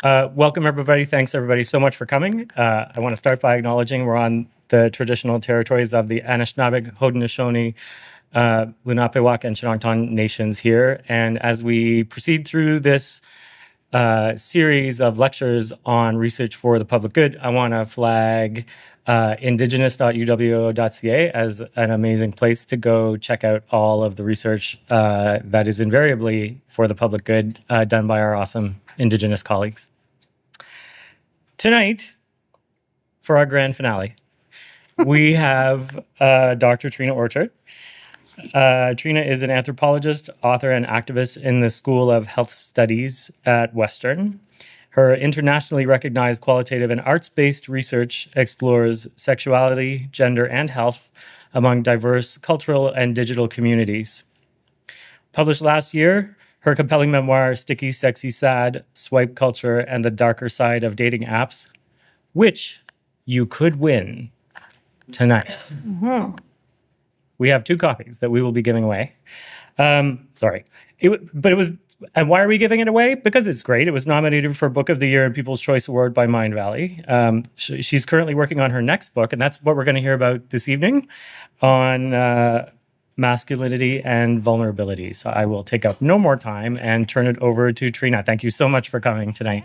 Welcome, everybody. Thanks, everybody, so much for coming. I want to start by acknowledging we're on the traditional territories of the Anishinaabe, Haudenosaunee, Lenape-Wauk, and Chinongton nations here. And as we proceed through this series of lectures on research for the public good, I want to flag indigenous.uwo.ca as an amazing place to go check out all of the research that is invariably for the public good done by our awesome Indigenous colleagues. Tonight, for our grand finale, we have Dr. Treena Orchard. Treena is an anthropologist, author, and activist in the School of Health Studies at Western. Her internationally recognized qualitative and arts-based research explores sexuality, gender, and health among diverse cultural and digital communities. Published last year, her compelling memoir, Sticky, Sexy, Sad, Swipe Culture, and the Darker Side of Dating Apps, which you could win tonight. Mm-hmm. We have 2 copies that we will be giving away. And why are we giving it away? Because it's great. It was nominated for Book of the Year and People's Choice Award by Mind Valley. She's currently working on her next book, and that's what we're going to hear about this evening on masculinity and vulnerability. So I will take up no more time and turn it over to Treena. Thank you so much for coming tonight.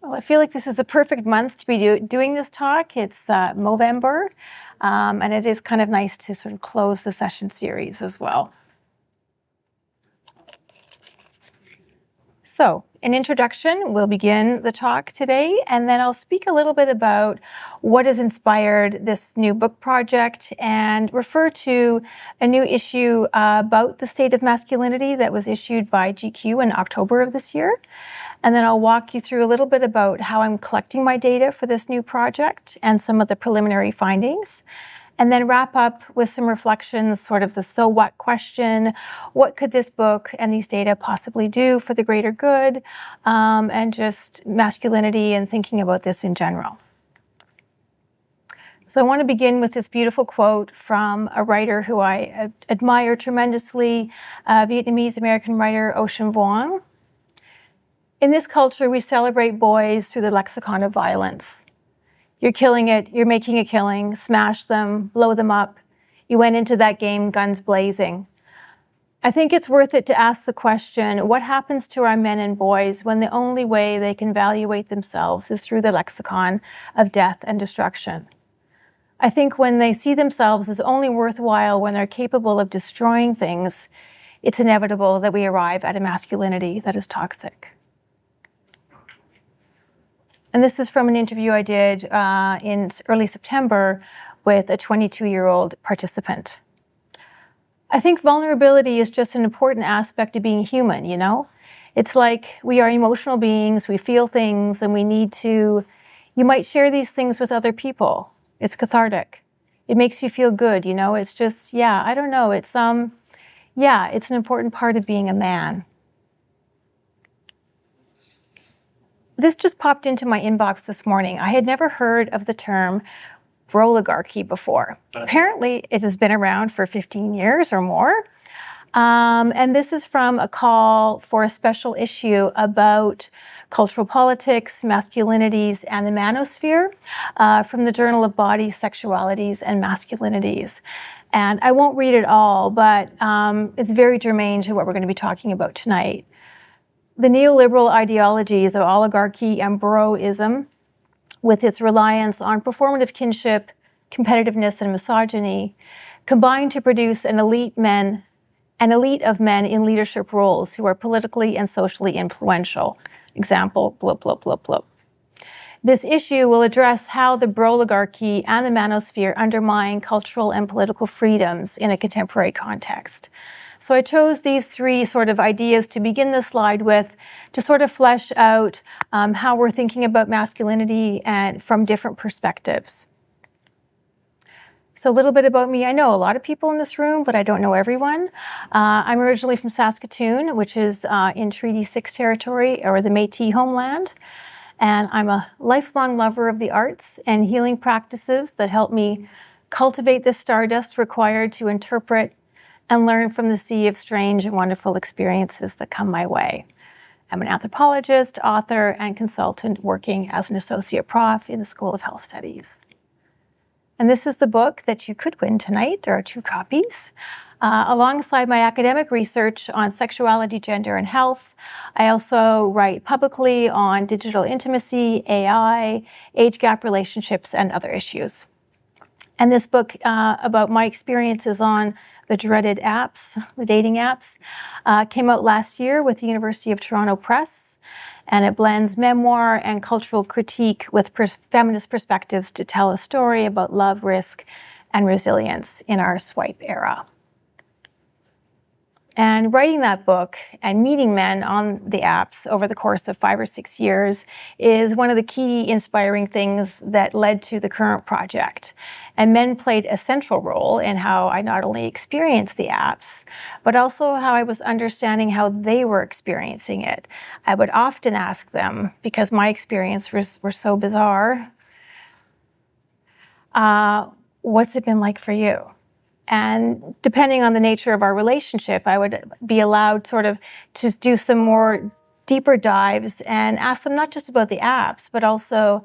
Well, I feel like this is a perfect month to be doing this talk. It's Movember, and it is kind of nice to sort of close the session series as well. So, an introduction, we'll begin the talk today, and then I'll speak a little bit about what has inspired this new book project and refer to a new issue about the state of masculinity that was issued by GQ in October of this year. And then I'll walk you through a little bit about how I'm collecting my data for this new project and some of the preliminary findings. And then wrap up with some reflections, sort of the so what question, what could this book and these data possibly do for the greater good, and just masculinity and thinking about this in general. So I want to begin with this beautiful quote from a writer who I admire tremendously, Vietnamese-American writer Ocean Vuong. In this culture, we celebrate boys through the lexicon of violence. You're killing it, you're making a killing, smash them, blow them up. You went into that game guns blazing. I think it's worth it to ask the question, what happens to our men and boys when the only way they can evaluate themselves is through the lexicon of death and destruction? I think when they see themselves as only worthwhile when they're capable of destroying things, it's inevitable that we arrive at a masculinity that is toxic. And this is from an interview I did in early September with a 22-year-old participant. I think vulnerability is just an important aspect of being human, you know? It's like we are emotional beings, we feel things, and we need to, you might share these things with other people. It's cathartic. It makes you feel good, you know? It's just, I don't know, it's an important part of being a man. This just popped into my inbox this morning. I had never heard of the term broligarchy before. Apparently, it has been around for 15 years or more. And this is from a call for a special issue about cultural politics, masculinities, and the manosphere from the Journal of Bodies, Sexualities, and Masculinities. And I won't read it all, but it's very germane to what we're going to be talking about tonight. The neoliberal ideologies of oligarchy and broism, with its reliance on performative kinship, competitiveness, and misogyny, combine to produce an elite of men in leadership roles who are politically and socially influential. Example, blub, blub, blub, blub. This issue will address how the broligarchy and the manosphere undermine cultural and political freedoms in a contemporary context. So I chose these 3 sort of ideas to begin the slide with to sort of flesh out how we're thinking about masculinity and from different perspectives. So a little bit about me. I know a lot of people in this room, but I don't know everyone. I'm originally from Saskatoon, which is in Treaty 6 territory, or the Métis homeland. And I'm a lifelong lover of the arts and healing practices that help me cultivate the stardust required to interpret and learn from the sea of strange and wonderful experiences that come my way. I'm an anthropologist, author, and consultant working as an associate prof in the School of Health Studies. And this is the book that you could win tonight. There are 2 copies. Alongside my academic research on sexuality, gender, and health, I also write publicly on digital intimacy, AI, age gap relationships, and other issues. And this book about my experiences on the dreaded apps, the dating apps, came out last year with the University of Toronto Press, and it blends memoir and cultural critique with feminist perspectives to tell a story about love, risk, and resilience in our swipe era. And writing that book and meeting men on the apps over the course of 5 or 6 years is one of the key inspiring things that led to the current project. And men played a central role in how I not only experienced the apps, but also how I was understanding how they were experiencing it. I would often ask them, because my experiences were so bizarre, what's it been like for you? And depending on the nature of our relationship, I would be allowed sort of to do some more deeper dives and ask them not just about the apps, but also,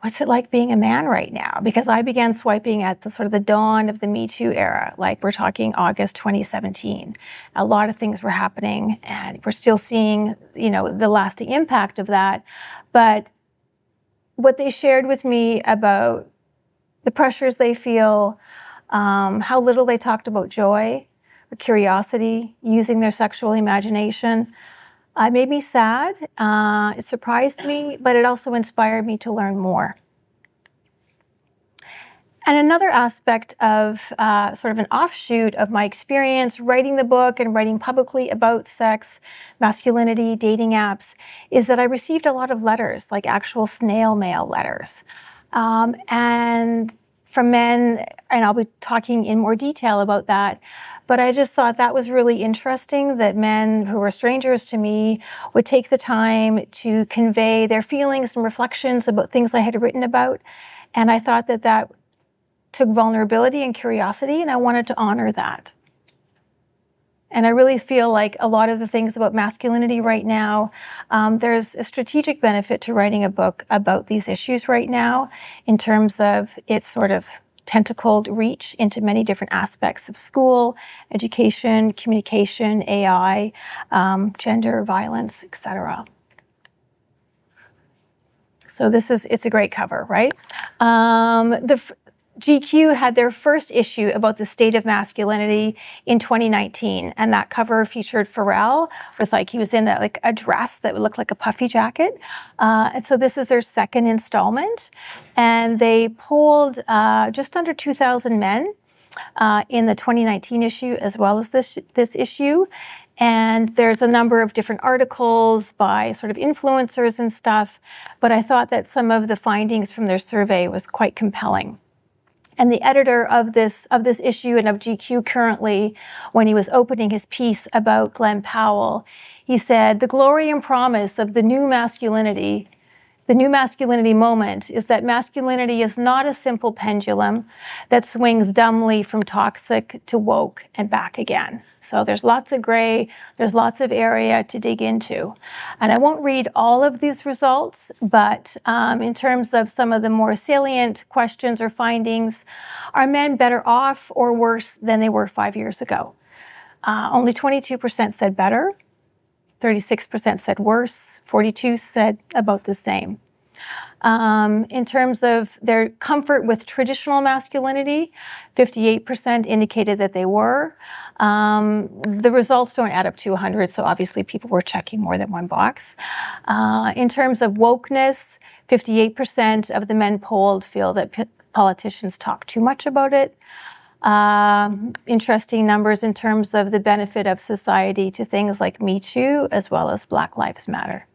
what's it like being a man right now? Because I began swiping at the sort of the dawn of the Me Too era, like we're talking August 2017. A lot of things were happening, and we're still seeing, the lasting impact of that. But what they shared with me about the pressures they feel, how little they talked about joy or curiosity, using their sexual imagination. It made me sad. It surprised me, but it also inspired me to learn more. And another aspect of sort of an offshoot of my experience writing the book and writing publicly about sex, masculinity, dating apps, is that I received a lot of letters, like actual snail mail letters. And from men, and I'll be talking in more detail about that, but I just thought that was really interesting that men who were strangers to me would take the time to convey their feelings and reflections about things I had written about. And I thought that that took vulnerability and curiosity, and I wanted to honor that. And I really feel like a lot of the things about masculinity right now, there's a strategic benefit to writing a book about these issues right now in terms of its sort of tentacled reach into many different aspects of school, education, communication, AI, gender, violence, etc. So it's a great cover, right? GQ had their first issue about the state of masculinity in 2019, and that cover featured Pharrell with he was in a dress that would look like a puffy jacket. And so this is their second installment, and they polled just under 2,000 men in the 2019 issue as well as this issue. And there's a number of different articles by sort of influencers and stuff, but I thought that some of the findings from their survey was quite compelling. And the editor of this issue and of GQ currently, when he was opening his piece about Glenn Powell, he said, "The glory and promise of the new masculinity moment is that masculinity is not a simple pendulum that swings dumbly from toxic to woke and back again." So there's lots of gray, there's lots of area to dig into. And I won't read all of these results, but in terms of some of the more salient questions or findings, are men better off or worse than they were 5 years ago? Only 22% said better, 36% said worse, 42% said about the same. In terms of their comfort with traditional masculinity, 58% indicated that they were. The results don't add up to 100, so obviously people were checking more than one box. In terms of wokeness, 58% of the men polled feel that politicians talk too much about it. Interesting numbers in terms of the benefit of society to things like Me Too, as well as Black Lives Matter.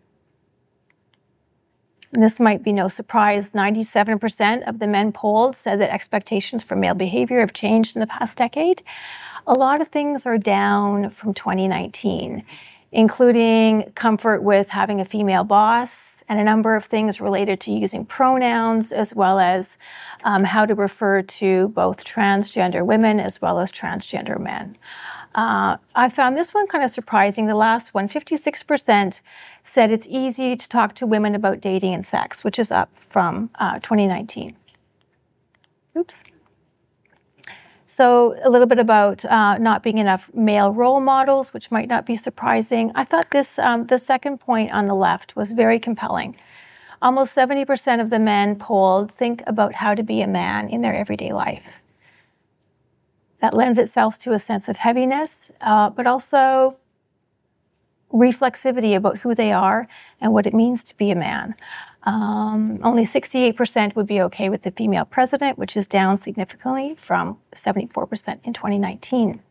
And this might be no surprise, 97% of the men polled said that expectations for male behavior have changed in the past decade. A lot of things are down from 2019, including comfort with having a female boss, and a number of things related to using pronouns, as well as how to refer to both transgender women as well as transgender men. I found this one kind of surprising. The last one, 56% said it's easy to talk to women about dating and sex, which is up from 2019. Oops. So a little bit about not being enough male role models, which might not be surprising. I thought this, the second point on the left was very compelling. Almost 70% of the men polled think about how to be a man in their everyday life. That lends itself to a sense of heaviness, but also reflexivity about who they are and what it means to be a man. Only 68% would be okay with the female president, which is down significantly from 74% in 2019.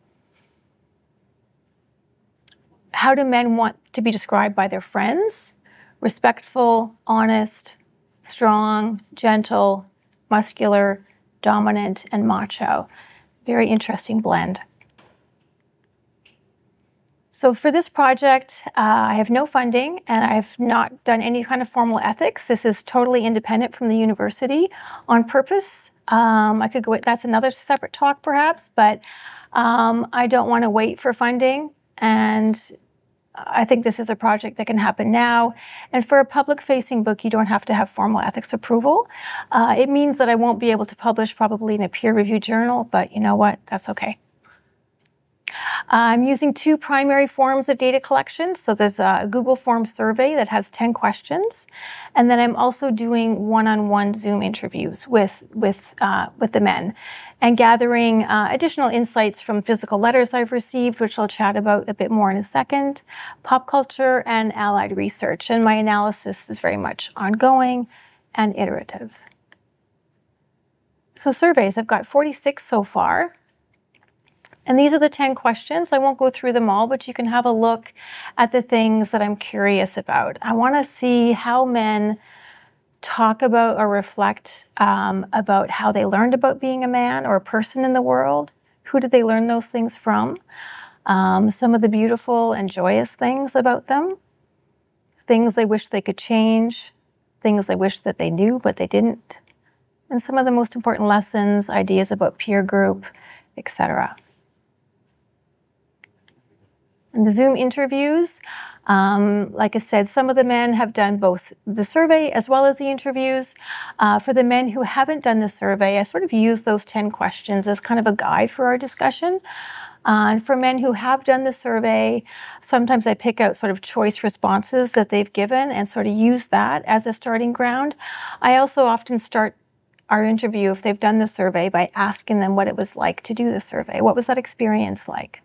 How do men want to be described by their friends? Respectful, honest, strong, gentle, muscular, dominant, and macho. Very interesting blend. So for this project, I have no funding and I've not done any kind of formal ethics. This is totally independent from the university on purpose. I could go, that's another separate talk perhaps, but I don't want to wait for funding. And I think this is a project that can happen now. And for a public-facing book, you don't have to have formal ethics approval. It means that I won't be able to publish probably in a peer-reviewed journal, but you know what? That's okay. I'm using two primary forms of data collection. So there's a Google Forms survey that has 10 questions. And then I'm also doing one-on-one Zoom interviews with the men and gathering additional insights from physical letters I've received, which I'll chat about a bit more in a second, pop culture and allied research. And my analysis is very much ongoing and iterative. So surveys, I've got 46 so far. And these are the 10 questions. I won't go through them all, but you can have a look at the things that I'm curious about. I want to see how men talk about or reflect about how they learned about being a man or a person in the world. Who did they learn those things from? Some of the beautiful and joyous things about them. Things they wish they could change. Things they wish that they knew, but they didn't. And some of the most important lessons, ideas about peer group, etc. And the Zoom interviews, like I said, some of the men have done both the survey as well as the interviews. For the men who haven't done the survey, I sort of use those 10 questions as kind of a guide for our discussion. And for men who have done the survey, sometimes I pick out sort of choice responses that they've given and sort of use that as a starting ground. I also often start our interview, if they've done the survey, by asking them what it was like to do the survey. What was that experience like?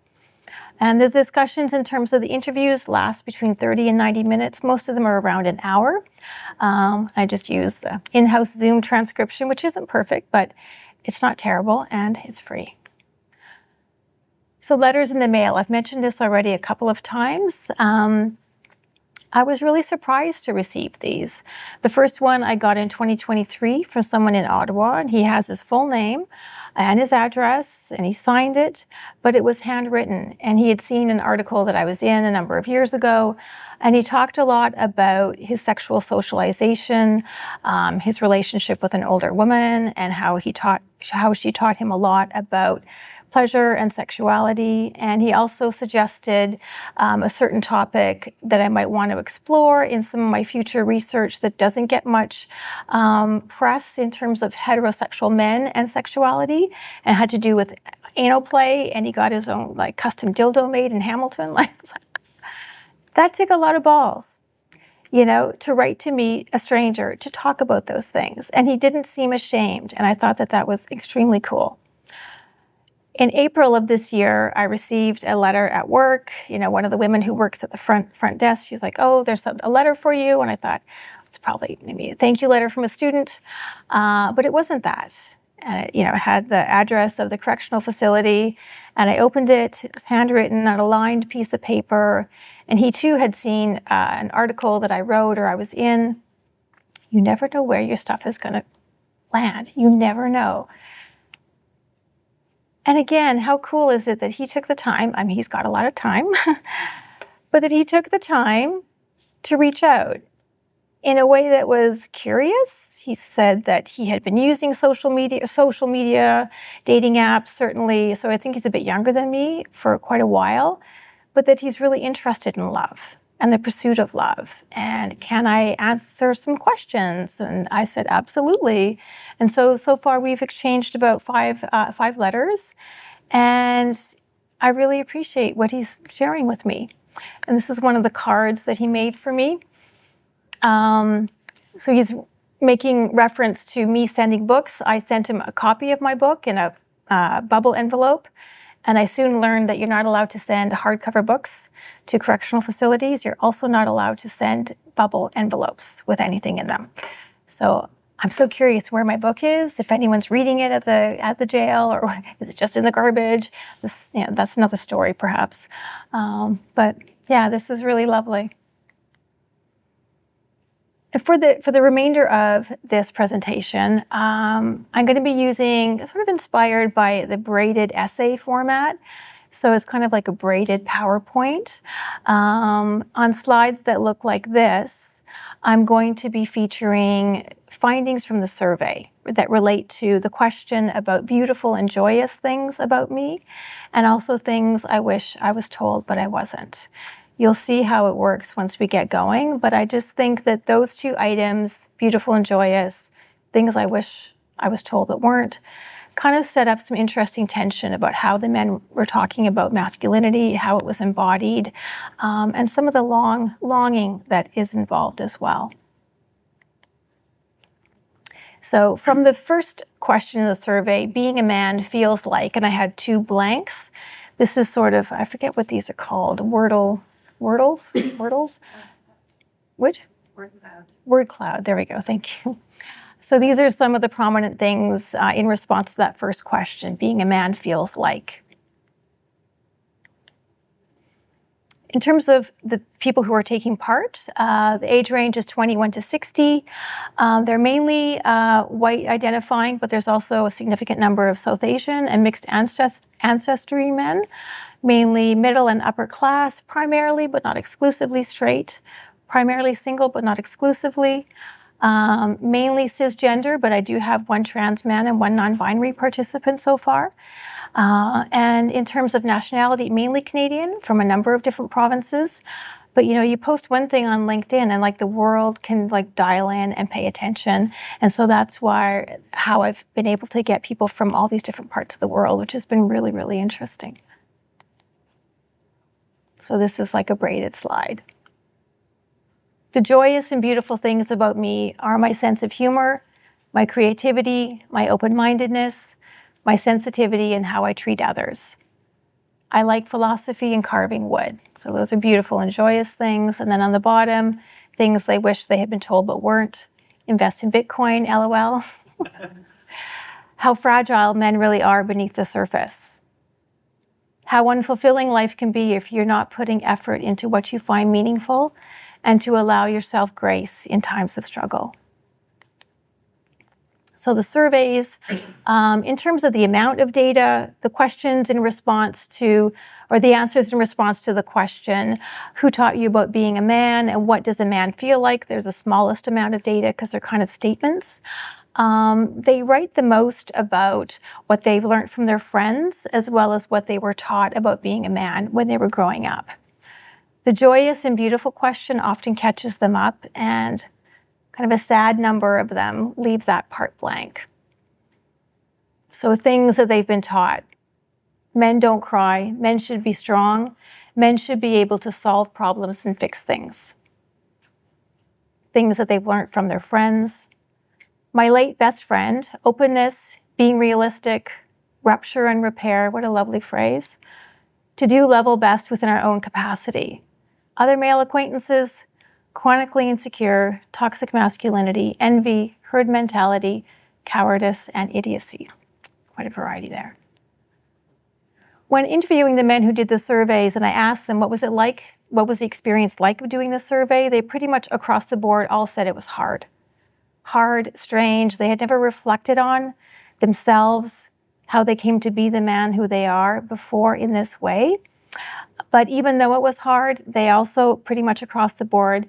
And the discussions in terms of the interviews last between 30 and 90 minutes. Most of them are around an hour. I just use the in-house Zoom transcription, which isn't perfect, but it's not terrible and it's free. So letters in the mail. I've mentioned this already a couple of times. I was really surprised to receive these. The first one I got in 2023 from someone in Ottawa, and he has his full name and his address, and he signed it, but it was handwritten. And he had seen an article that I was in a number of years ago, and he talked a lot about his sexual socialization, his relationship with an older woman, and how she taught him a lot about pleasure and sexuality. And he also suggested a certain topic that I might want to explore in some of my future research that doesn't get much press in terms of heterosexual men and sexuality, and had to do with anal play. And he got his own like custom dildo made in Hamilton. That took a lot of balls, you know, to write to me, a stranger, to talk about those things. And he didn't seem ashamed. And I thought that that was extremely cool. In April of this year, I received a letter at work. You know, one of the women who works at the front desk, she's like, "Oh, there's a letter for you." And I thought, it's probably maybe a thank you letter from a student. But it wasn't that. And it had the address of the correctional facility. And I opened it. It was handwritten on a lined piece of paper. And he too had seen an article that I wrote or I was in. You never know where your stuff is going to land. You never know. And again, how cool is it that he took the time, I mean, he's got a lot of time, but that he took the time to reach out in a way that was curious. He said that he had been using social media, dating apps, certainly. So I think he's a bit younger than me for quite a while, but that he's really interested in love and the pursuit of love. And can I answer some questions? And I said, absolutely. And so far we've exchanged about five letters, and I really appreciate what he's sharing with me. And this is one of the cards that he made for me. So he's making reference to me sending books. I sent him a copy of my book in a bubble envelope. And I soon learned that you're not allowed to send hardcover books to correctional facilities. You're also not allowed to send bubble envelopes with anything in them. So I'm so curious where my book is, if anyone's reading it at the jail, or is it just in the garbage? That's another story, perhaps. But yeah, this is really lovely. For the remainder of this presentation, I'm going to be using, sort of inspired by the braided essay format. So it's kind of like a braided PowerPoint. On slides that look like this, I'm going to be featuring findings from the survey that relate to the question about beautiful and joyous things about me, and also things I wish I was told but I wasn't. You'll see how it works once we get going, but I just think that those two items, beautiful and joyous, things I wish I was told but weren't, kind of set up some interesting tension about how the men were talking about masculinity, how it was embodied, and some of the longing that is involved as well. So from the first question in the survey, being a man feels like, and I had 2 blanks. This is sort of, I forget what these are called, Wordles? Which? Word cloud. Word cloud, there we go, thank you. So these are some of the prominent things in response to that first question, being a man feels like. In terms of the people who are taking part, the age range is 21 to 60. They're mainly white identifying, but there's also a significant number of South Asian and mixed ancestry men, mainly middle and upper class, primarily but not exclusively straight, primarily single but not exclusively, mainly cisgender, but I do have 1 trans man and 1 non-binary participant so far. And in terms of nationality, mainly Canadian from a number of different provinces. But you post one thing on LinkedIn and the world can dial in and pay attention. And so that's how I've been able to get people from all these different parts of the world, which has been really, really interesting. So this is like a braided slide. The joyous and beautiful things about me are my sense of humor, my creativity, my open-mindedness, my sensitivity, and how I treat others. I like philosophy and carving wood. So those are beautiful and joyous things. And then on the bottom, things they wish they had been told but weren't. Invest in Bitcoin, LOL. How fragile men really are beneath the surface. How unfulfilling life can be if you're not putting effort into what you find meaningful, and to allow yourself grace in times of struggle. So the surveys, in terms of the amount of data, the questions in response to, or the answers in response to the question, who taught you about being a man and what does a man feel like? There's the smallest amount of data because they're kind of statements. They write the most about what they've learned from their friends, as well as what they were taught about being a man when they were growing up. The joyous and beautiful question often catches them up, and kind of a sad number of them leave that part blank. So things that they've been taught. Men don't cry. Men should be strong. Men should be able to solve problems and fix things. Things that they've learned from their friends. My late best friend, openness, being realistic, rupture and repair, what a lovely phrase. To do level best within our own capacity. Other male acquaintances, chronically insecure, toxic masculinity, envy, herd mentality, cowardice, and idiocy. Quite a variety there. When interviewing the men who did the surveys, and I asked them what was it like, what was the experience like of doing the survey, they pretty much across the board all said it was hard. Hard, strange. They had never reflected on themselves, how they came to be the man who they are before in this way. But even though it was hard, they also pretty much across the board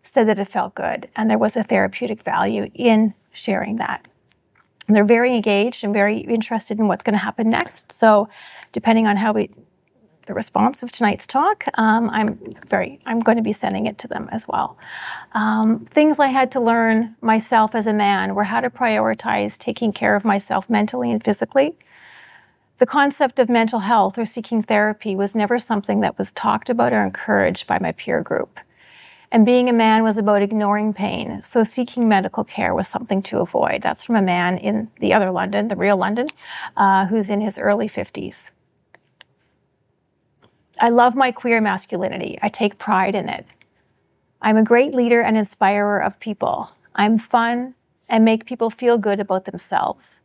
said that it felt good, and there was a therapeutic value in sharing that. And they're very engaged and very interested in what's going to happen next. So depending on the response of tonight's talk, I'm going to be sending it to them as well. Things I had to learn myself as a man were how to prioritize taking care of myself mentally and physically. The concept of mental health or seeking therapy was never something that was talked about or encouraged by my peer group. And being a man was about ignoring pain, so seeking medical care was something to avoid. That's from a man in the other London, the real London, who's in his early 50s. I love my queer masculinity. I take pride in it. I'm a great leader and inspirer of people. I'm fun and make people feel good about themselves.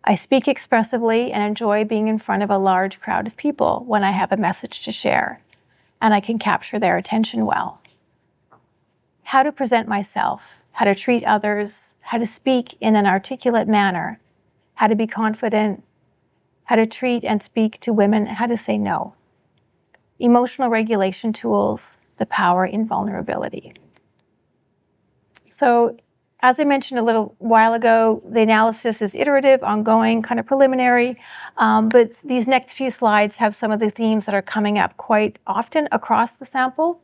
I speak expressively and enjoy being in front of a large crowd of people when I have a message to share, and I can capture their attention well. How to present myself, how to treat others, how to speak in an articulate manner, how to be confident, how to treat and speak to women, how to say no. Emotional regulation tools, the power in vulnerability. So, as I mentioned a little while ago, the analysis is iterative, ongoing, kind of preliminary, but these next few slides have some of the themes that are coming up quite often across the sample.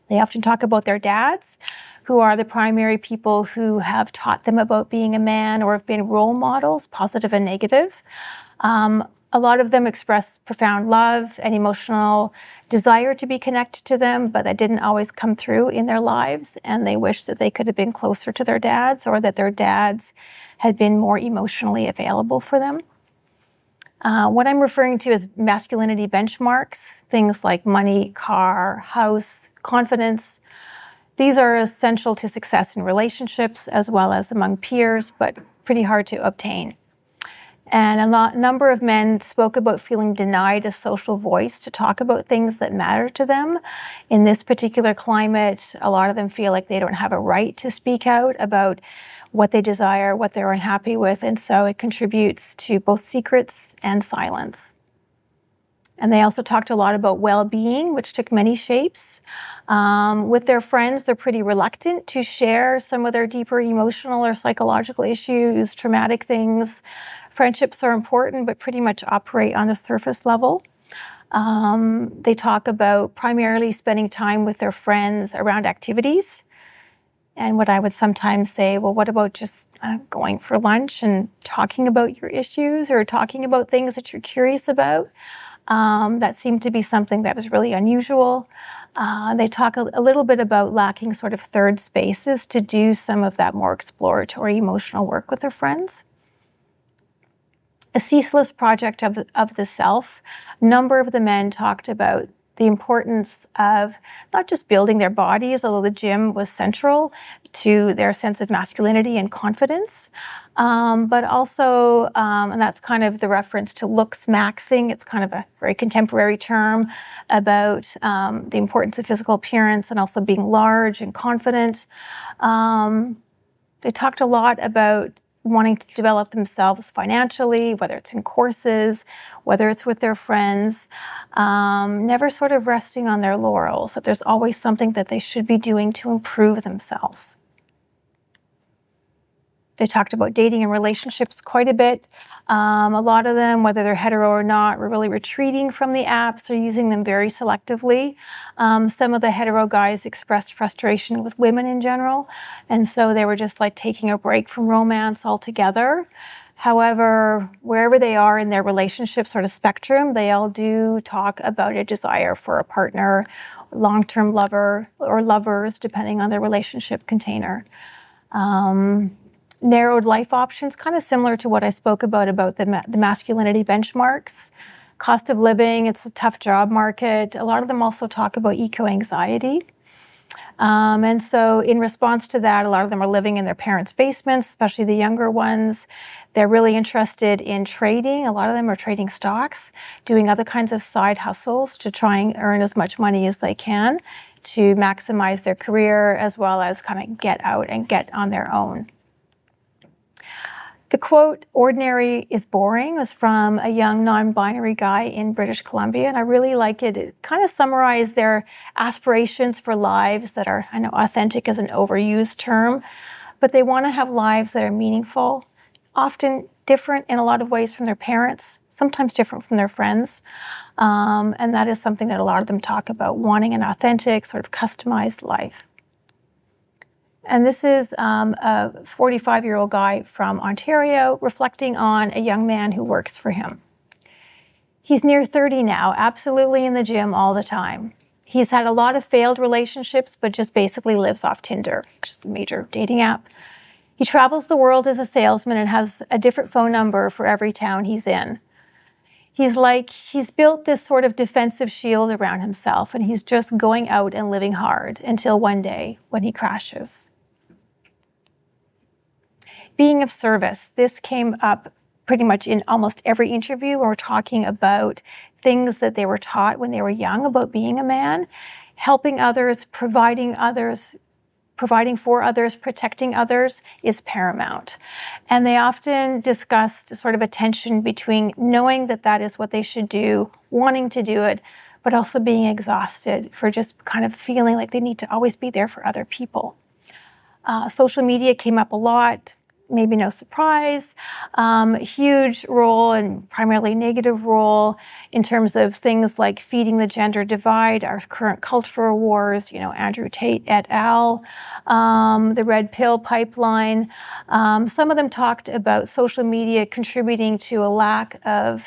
They often talk about their dads, who are the primary people who have taught them about being a man or have been role models, positive and negative. A lot of them express profound love and emotional desire to be connected to them, but that didn't always come through in their lives, and they wish that they could have been closer to their dads or that their dads had been more emotionally available for them. What I'm referring to is masculinity benchmarks, things like money, car, house, confidence. These are essential to success in relationships as well as among peers, but pretty hard to obtain. And a number of men spoke about feeling denied a social voice to talk about things that matter to them. In this particular climate, a lot of them feel like they don't have a right to speak out about what they desire, what they're unhappy with, and so it contributes to both secrets and silence. And they also talked a lot about well-being, which took many shapes. With their friends, they're pretty reluctant to share some of their deeper emotional or psychological issues, traumatic things. Friendships are important, but pretty much operate on a surface level. They talk about primarily spending time with their friends around activities. And what I would sometimes say, well, what about just going for lunch and talking about your issues or talking about things that you're curious about? That seemed to be something that was really unusual. They talk a little bit about lacking sort of third spaces to do some of that more exploratory emotional work with their friends. A ceaseless project of the self. A number of the men talked about the importance of not just building their bodies, although the gym was central to their sense of masculinity and confidence, but also, and that's kind of the reference to looks maxing. It's kind of a very contemporary term about the importance of physical appearance and also being large and confident. They talked a lot about wanting to develop themselves financially, whether it's in courses, whether it's with their friends, never sort of resting on their laurels, that there's always something that they should be doing to improve themselves. They talked about dating and relationships quite a bit. A lot of them, whether they're hetero or not, were really retreating from the apps or using them very selectively. Some of the hetero guys expressed frustration with women in general, and so they were just like taking a break from romance altogether. However, wherever they are in their relationship sort of spectrum, they all do talk about a desire for a partner, long-term lover, or lovers, depending on their relationship container. Narrowed life options, kind of similar to what I spoke about the masculinity benchmarks. Cost of living, it's a tough job market. A lot of them also talk about eco-anxiety. And so in response to that, a lot of them are living in their parents' basements, especially the younger ones. They're really interested in trading. A lot of them are trading stocks, doing other kinds of side hustles to try and earn as much money as they can to maximize their career as well as kind of get out and get on their own. The quote, "ordinary is boring," was from a young non-binary guy in British Columbia, and I really like it. It kind of summarized their aspirations for lives that are, I know authentic is an overused term, but they want to have lives that are meaningful, often different in a lot of ways from their parents, sometimes different from their friends. And that is something that a lot of them talk about, wanting an authentic, sort of customized life. And this is a 45-year-old guy from Ontario reflecting on a young man who works for him. He's near 30 now, absolutely in the gym all the time. He's had a lot of failed relationships, but just basically lives off Tinder, which is a major dating app. He travels the world as a salesman and has a different phone number for every town he's in. He's built this sort of defensive shield around himself, and he's just going out and living hard until one day when he crashes. Being of service. This came up pretty much in almost every interview when we're talking about things that they were taught when they were young about being a man, helping others, providing for others, protecting others is paramount. And they often discussed sort of a tension between knowing that that is what they should do, wanting to do it, but also being exhausted for just kind of feeling like they need to always be there for other people. Social media came up a lot. Maybe no surprise, huge role and primarily negative role in terms of things like feeding the gender divide, our current cultural wars, Andrew Tate et al., the red pill pipeline. Some of them talked about social media contributing to a lack of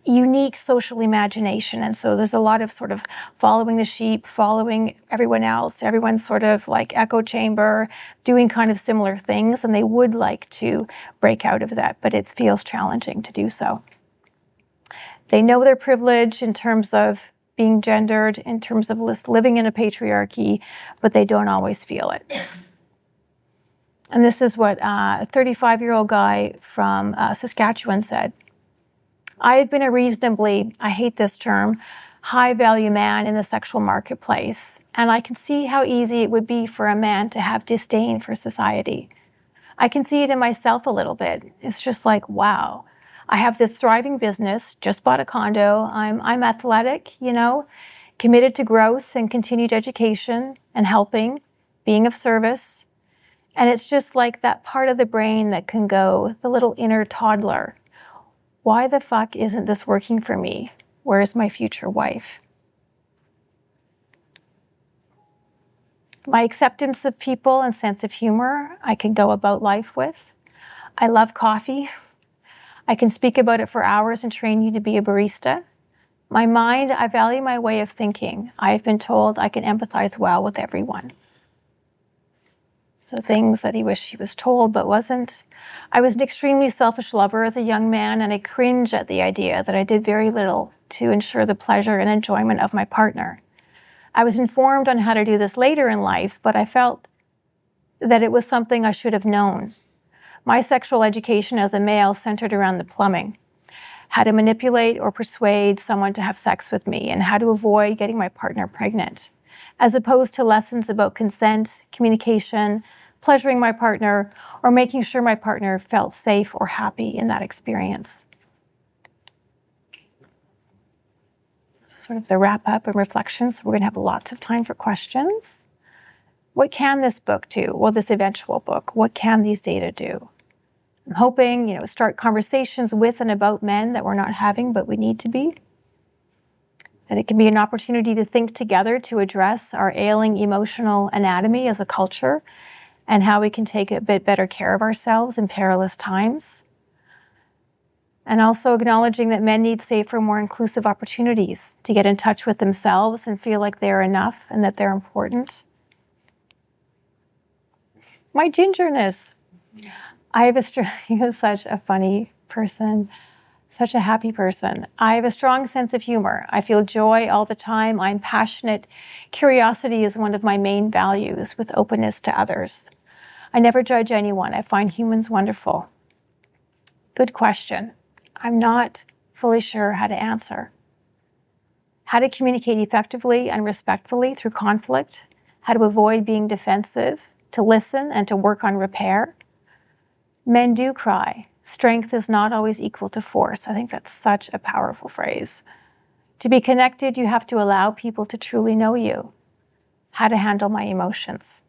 unique social imagination. And so there's a lot of sort of following the sheep, following everyone else, everyone's sort of like echo chamber, doing kind of similar things. And they would like to break out of that, but it feels challenging to do so. They know their privilege in terms of being gendered, in terms of living in a patriarchy, but they don't always feel it. And this is what a 35-year-old guy from Saskatchewan said. "I have been a reasonably, I hate this term, high-value man in the sexual marketplace, and I can see how easy it would be for a man to have disdain for society. I can see it in myself a little bit. It's just like, wow, I have this thriving business, just bought a condo, I'm athletic, committed to growth and continued education and helping, being of service. And it's just like that part of the brain that can go, the little inner toddler. Why the fuck isn't this working for me? Where's my future wife? My acceptance of people and sense of humor I can go about life with. I love coffee. I can speak about it for hours and train you to be a barista. My mind, I value my way of thinking. I have been told I can empathize well with everyone." So things that he wished he was told but wasn't. "I was an extremely selfish lover as a young man, and I cringe at the idea that I did very little to ensure the pleasure and enjoyment of my partner. I was informed on how to do this later in life, but I felt that it was something I should have known. My sexual education as a male centered around the plumbing, how to manipulate or persuade someone to have sex with me, and how to avoid getting my partner pregnant, as opposed to lessons about consent, communication, pleasuring my partner, or making sure my partner felt safe or happy in that experience." Sort of the wrap up and reflections. We're going to have lots of time for questions. What can this book do? Well, this eventual book, what can these data do? I'm hoping, start conversations with and about men that we're not having, but we need to be. That it can be an opportunity to think together to address our ailing emotional anatomy as a culture and how we can take a bit better care of ourselves in perilous times. And also acknowledging that men need safer, more inclusive opportunities to get in touch with themselves and feel like they're enough and that they're important. My gingerness. He was such a funny person. Such a happy person. I have a strong sense of humor. I feel joy all the time. I'm passionate. Curiosity is one of my main values, with openness to others. I never judge anyone. I find humans wonderful. Good question. I'm not fully sure how to answer. How to communicate effectively and respectfully through conflict. How to avoid being defensive. To listen and to work on repair. Men do cry. Strength is not always equal to force. I think that's such a powerful phrase. To be connected, you have to allow people to truly know you. How to handle my emotions.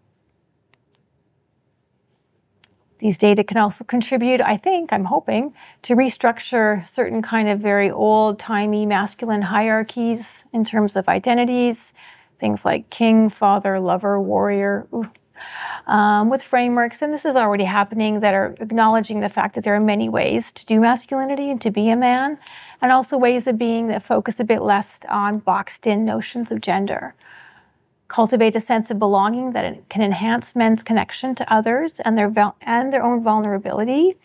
These data can also contribute, I think, I'm hoping, to restructure certain kind of very old-timey masculine hierarchies in terms of identities, things like king, father, lover, warrior, with frameworks, and this is already happening, that are acknowledging the fact that there are many ways to do masculinity and to be a man, and also ways of being that focus a bit less on boxed-in notions of gender. Cultivate a sense of belonging that can enhance men's connection to others and their own vulnerability.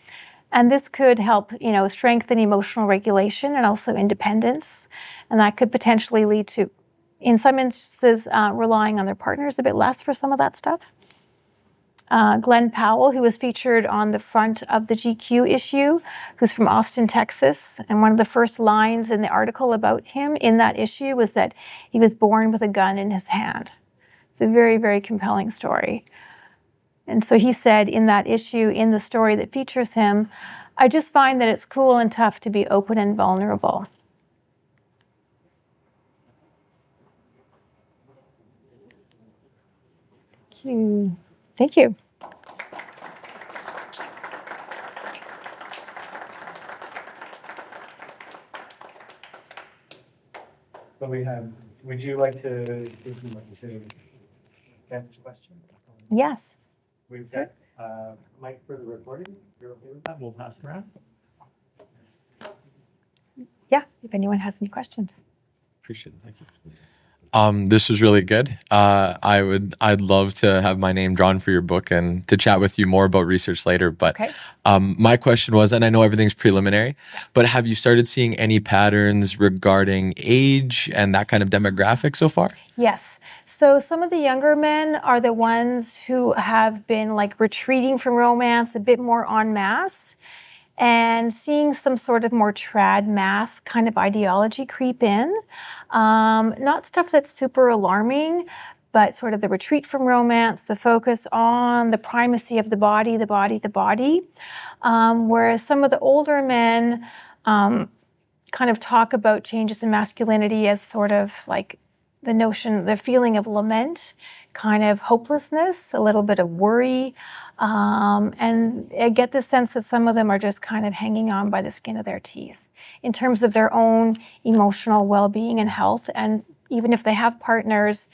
And this could help, strengthen emotional regulation and also independence. And that could potentially lead to, in some instances, relying on their partners a bit less for some of that stuff. Glenn Powell, who was featured on the front of the GQ issue, who's from Austin, Texas. And one of the first lines in the article about him in that issue was that he was born with a gun in his hand. It's a very, very compelling story. And so he said in that issue, in the story that features him, I just find that it's cool and tough to be open and vulnerable. Thank you. Thank you. So would you like to answer questions? Yes. We've got mic for the recording. If you're okay with that, we'll pass it around. Yeah, if anyone has any questions. Appreciate it. Thank you. This was really good. I'd love to have my name drawn for your book and to chat with you more about research later. But Okay. My question was, and I know everything's preliminary, but have you started seeing any patterns regarding age and that kind of demographic so far? Yes. So some of the younger men are the ones who have been retreating from romance a bit more en masse and seeing some sort of more trad mass kind of ideology creep in. Not stuff that's super alarming, but sort of the retreat from romance, the focus on the primacy of the body. Whereas some of the older men kind of talk about changes in masculinity as sort of like the feeling of lament, kind of hopelessness, a little bit of worry. And I get the sense that some of them are just kind of hanging on by the skin of their teeth in terms of their own emotional well-being and health. And even if they have partners,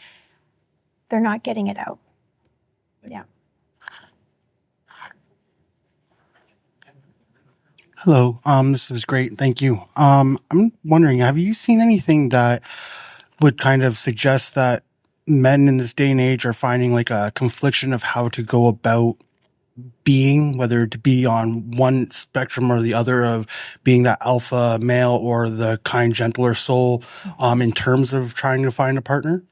they're not getting it out. Yeah. Hello. This was great. Thank you. I'm wondering, have you seen anything that would kind of suggest that men in this day and age are finding like a confliction of how to go about being, whether to be on one spectrum or the other of being that alpha male or the kind, gentler soul, in terms of trying to find a partner?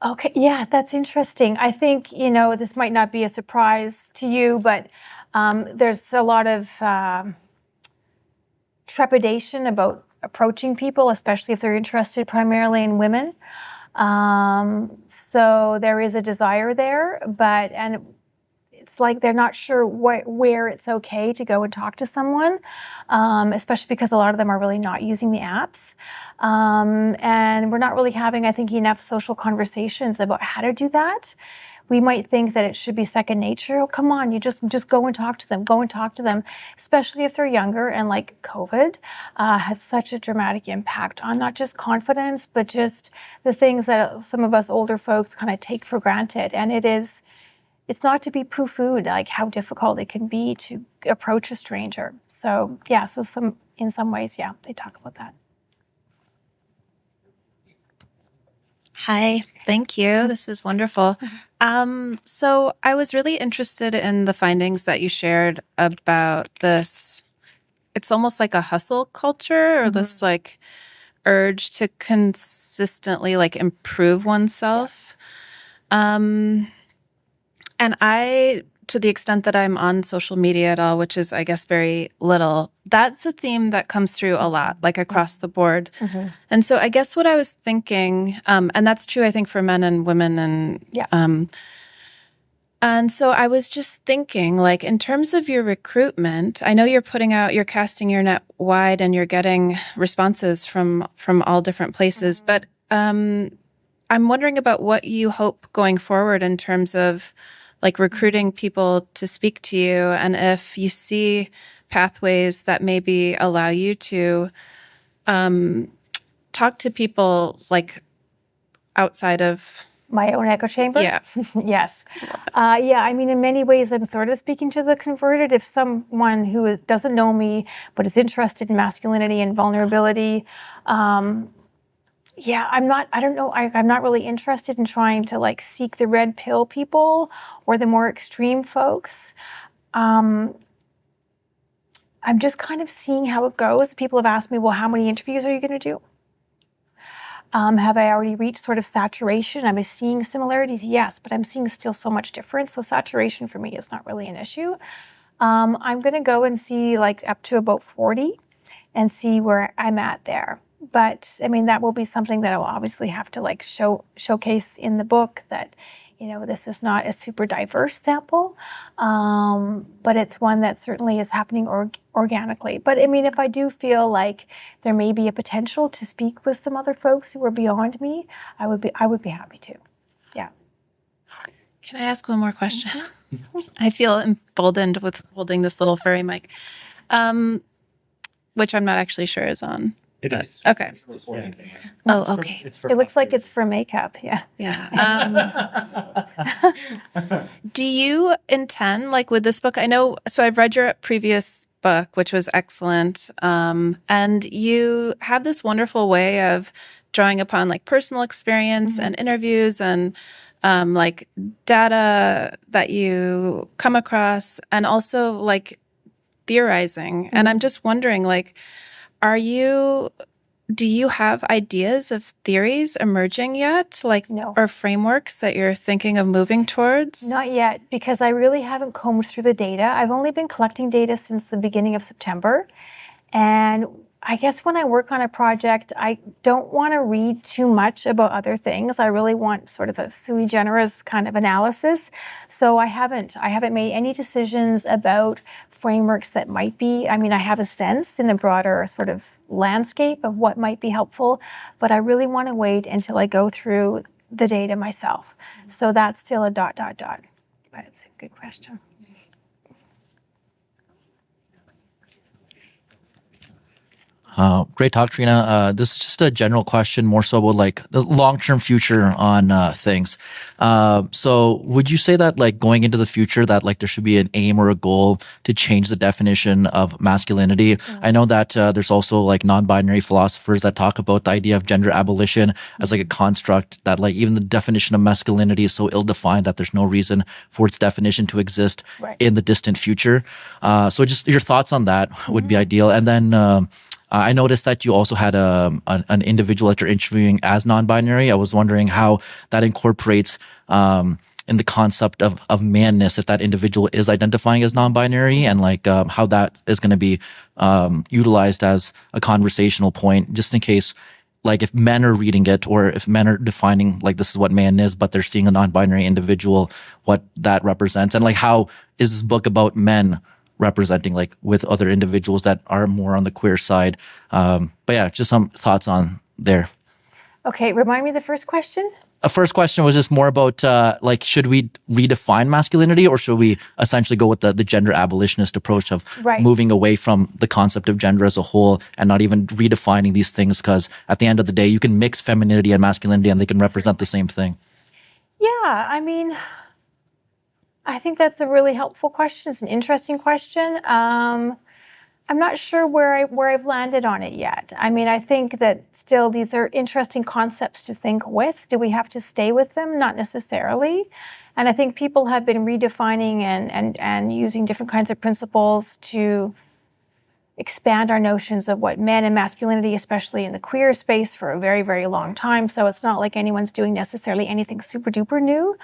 Okay, yeah, that's interesting. I think, this might not be a surprise to you, but there's a lot of trepidation about approaching people, especially if they're interested primarily in women. So there is a desire there, and it's like they're not sure where it's okay to go and talk to someone, especially because a lot of them are really not using the apps. And we're not really having, I think, enough social conversations about how to do that. We might think that it should be second nature. Oh, come on, you just go and talk to them, especially if they're younger. And like COVID has such a dramatic impact on not just confidence, but just the things that some of us older folks kind of take for granted. And it's not to be poo-pooed, like how difficult it can be to approach a stranger. So yeah, in some ways, yeah, they talk about that. Hi, thank you. This is wonderful. So I was really interested in the findings that you shared about this. It's almost like a hustle culture or this like urge to consistently like improve oneself. And I, to the extent that I'm on social media at all, which is, I guess, very little, that's a theme that comes through a lot, like across the board. And so I guess what I was thinking, and that's true, I think, for men and women, and And so I was just thinking, like, in terms of your recruitment, I know you're casting your net wide and you're getting responses from all different places, but I'm wondering about what you hope going forward in terms of like recruiting people to speak to you, and if you see pathways that maybe allow you to talk to people like outside of My own echo chamber? Yeah. Yes. Yeah, I mean, in many ways, I'm sort of speaking to the converted. If someone who doesn't know me but is interested in masculinity and vulnerability, yeah, I don't know, I'm not really interested in trying to like seek the red pill people or the more extreme folks. I'm just kind of seeing how it goes. People have asked me, well, how many interviews are you going to do? Have I already reached sort of saturation? Am I seeing similarities? Yes, but I'm seeing still so much difference. So saturation for me is not really an issue. I'm going to go and see like up to about 40 and see where I'm at there. But I mean, that will be something that I'll obviously have to like showcase in the book, that, you know, this is not a super diverse sample, but it's one that certainly is happening organically. But I mean, if I do feel like there may be a potential to speak with some other folks who are beyond me, I would be happy to. Yeah. Can I ask one more question? I feel emboldened with holding this little furry mic, which I'm not actually sure is on. It is. Okay. Yeah. Oh, okay. It looks like it's for makeup. Yeah. Yeah. Do you intend, like with this book, I know, so I've read your previous book, which was excellent. And you have this wonderful way of drawing upon like personal experience and interviews and like data that you come across, and also like theorizing. And I'm just wondering, like, do you have ideas of theories emerging yet? Like, No. or frameworks that you're thinking of moving towards? Not yet, because I really haven't combed through the data. I've only been collecting data since the beginning of September. And I guess when I work on a project, I don't want to read too much about other things. I really want sort of a sui generis kind of analysis. So I haven't made any decisions about frameworks that might be, I mean, I have a sense in the broader sort of landscape of what might be helpful, but I really want to wait until I go through the data myself. So that's still a ... But it's a good question. Great talk, Treena. This is just a general question, more so about like the long-term future on things. So would you say that like going into the future that like there should be an aim or a goal to change the definition of masculinity? I know that there's also like non-binary philosophers that talk about the idea of gender abolition as like a construct, that like even the definition of masculinity is so ill-defined that there's no reason for its definition to exist in the distant future. So just your thoughts on that would be ideal. And then I noticed that you also had an individual that you're interviewing as non-binary. I was wondering how that incorporates in the concept of manness, if that individual is identifying as non-binary, and like how that is going to be utilized as a conversational point, just in case, like if men are reading it, or if men are defining like this is what man is, but they're seeing a non-binary individual, what that represents, and like how is this book about men representing like with other individuals that are more on the queer side. But yeah, just some thoughts on there. Okay, remind me the first question. A first question was just more about like, should we redefine masculinity, or should we essentially go with the gender abolitionist approach of moving away from the concept of gender as a whole and not even redefining these things? Because at the end of the day, you can mix femininity and masculinity and they can represent the same thing. Yeah, I mean, I think that's a really helpful question. It's an interesting question. I'm not sure where I've landed on it yet. I mean, I think that still these are interesting concepts to think with. Do we have to stay with them? Not necessarily. And I think people have been redefining and using different kinds of principles to expand our notions of what men and masculinity, especially in the queer space, for a very, very long time. So it's not like anyone's doing necessarily anything super duper new.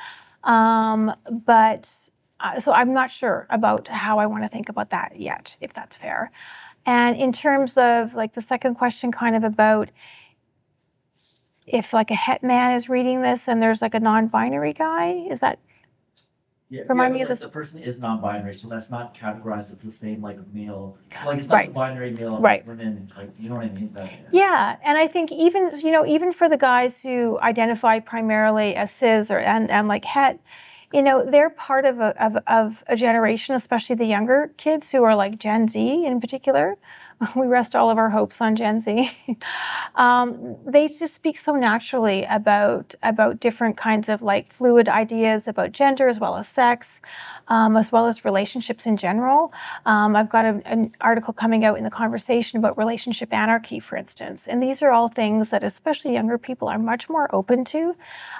So I'm not sure about how I want to think about that yet, if that's fair. And in terms of like the second question, kind of about if like a het man is reading this and there's like a non-binary guy, is that? Remind me of like, this. the person is non-binary, so that's not categorized as the same like male. Like it's not Right. the binary male, Right. women. Like you know what I mean? Yeah, and I think even for the guys who identify primarily as cis and like het, they're part of a generation, especially the younger kids who are like Gen Z in particular. We rest all of our hopes on Gen Z. They just speak so naturally about different kinds of like fluid ideas about gender as well as relationships in general. I've got an article coming out in the conversation about relationship anarchy, for instance, and these are all things that especially younger people are much more open to.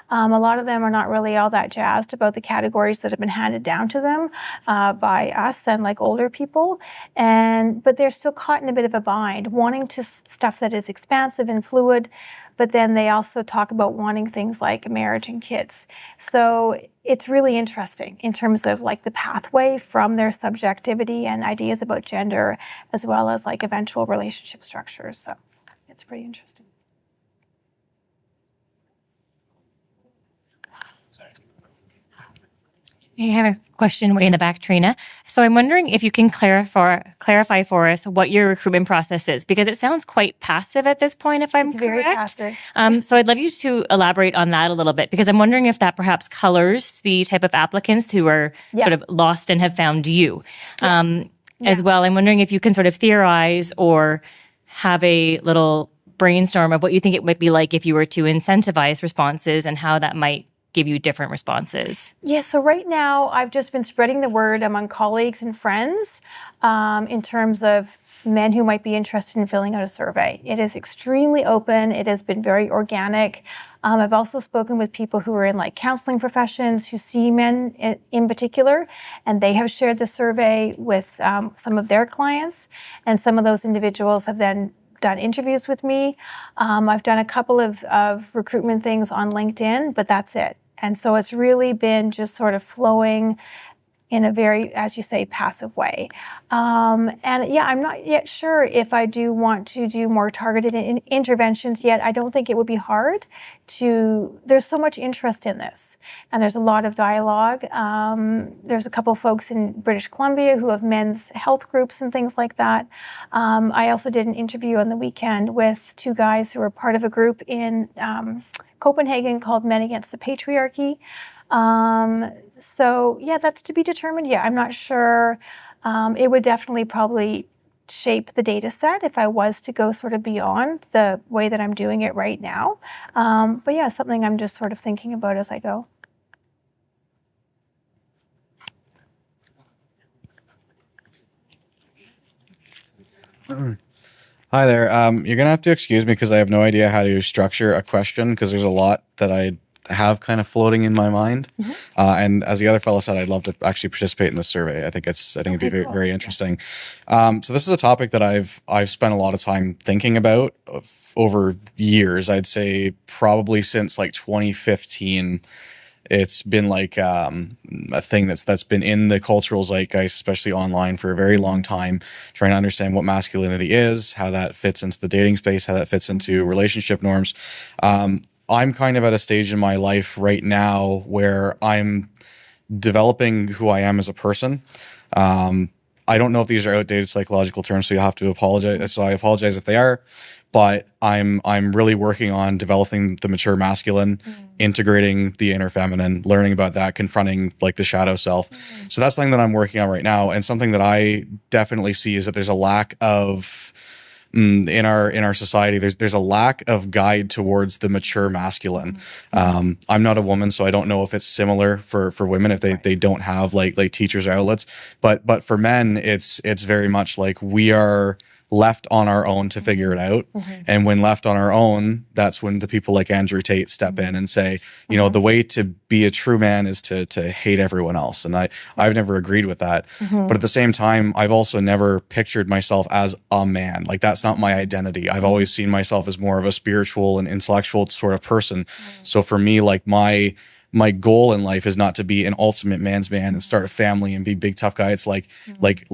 A lot of them are not really all that jazzed about the categories that have been handed down to them by us and like older people, but they're still caught in a bit of a bind, wanting to stuff that is expansive and fluid, but then they also talk about wanting things like marriage and kids. So it's really interesting in terms of like the pathway from their subjectivity and ideas about gender, as well as like eventual relationship structures. So it's pretty interesting. I have a question way in the back, Treena. So I'm wondering if you can clarify for us what your recruitment process is, because it sounds quite passive at this point, if I'm It's correct. very passive. So I'd love you to elaborate on that a little bit, because I'm wondering if that perhaps colors the type of applicants who are sort of lost and have found you. As well, I'm wondering if you can sort of theorize or have a little brainstorm of what you think it might be like if you were to incentivize responses and how that might give you different responses. Yeah, so right now I've just been spreading the word among colleagues and friends in terms of men who might be interested in filling out a survey. It is extremely open. It has been very organic. I've also spoken with people who are in like counseling professions who see men in particular, and they have shared the survey with some of their clients, and some of those individuals have then done interviews with me. I've done a couple of recruitment things on LinkedIn, but that's it. And so it's really been just sort of flowing in a very, as you say, passive way. And yeah, I'm not yet sure if I do want to do more targeted interventions yet. I don't think it would be hard there's so much interest in this, and there's a lot of dialogue. There's a couple folks in British Columbia who have men's health groups and things like that. I also did an interview on the weekend with two guys who were part of a group in Copenhagen called Men Against the Patriarchy. So yeah, that's to be determined. Yeah, I'm not sure. It would definitely probably shape the data set if I was to go sort of beyond the way that I'm doing it right now. But yeah, something I'm just sort of thinking about as I go. Hi there. You're gonna have to excuse me because I have no idea how to structure a question because there's a lot that I have kind of floating in my mind. And as the other fellow said, I'd love to actually participate in this survey. I think it'd be very, very interesting. So this is a topic that I've spent a lot of time thinking about over years. I'd say probably since like 2015. It's been like a thing that's been in the cultural zeitgeist, especially online, for a very long time, trying to understand what masculinity is, how that fits into the dating space, how that fits into relationship norms. I'm kind of at a stage in my life right now where I'm developing who I am as a person. I don't know if these are outdated psychological terms, so you'll have to apologize. So I apologize if they are. But I'm really working on developing the mature masculine, integrating the inner feminine, learning about that, confronting like the shadow self. So that's something that I'm working on right now, and something that I definitely see is that there's a lack of in our society. There's a lack of guide towards the mature masculine. I'm not a woman, so I don't know if it's similar for women if they don't have like teachers or outlets. But for men, it's very much like we are left on our own to figure it out. And when left on our own, that's when the people like Andrew Tate step in and say, you know, the way to be a true man is to hate everyone else. And I've never agreed with that. But at the same time, I've also never pictured myself as a man. Like that's not my identity. I've always seen myself as more of a spiritual and intellectual sort of person. So for me, like my goal in life is not to be an ultimate man's man and start a family and be big tough guy. It's like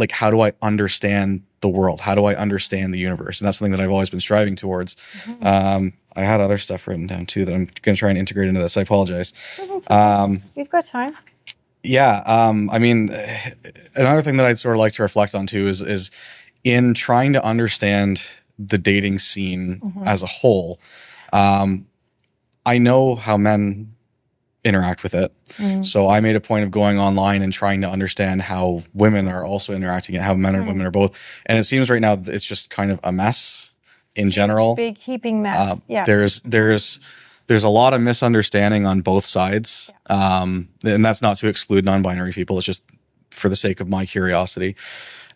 how do I understand the world? How do I understand the universe? And that's something that I've always been striving towards. I had other stuff written down too that I'm going to try and integrate into this. I apologize. We've got time. Yeah. I mean, another thing that I'd sort of like to reflect on too is in trying to understand the dating scene as a whole. I know how men interact with it. So I made a point of going online and trying to understand how women are also interacting and how men and women are both. And it seems right now it's just kind of a mess in general. Big heaping mess. There's a lot of misunderstanding on both sides. And that's not to exclude non-binary people. It's just for the sake of my curiosity.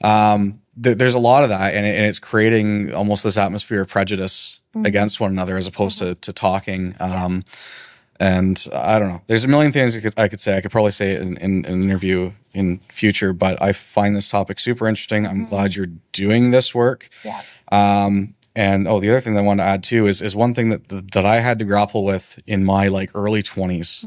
There's a lot of that, and it's creating almost this atmosphere of prejudice against one another as opposed to talking. And I don't know. There's a million things I could say. I could probably say it in an interview in future, but I find this topic super interesting. I'm glad you're doing this work. Yeah. And the other thing that I want to add too is one thing that I had to grapple with in my like early 20s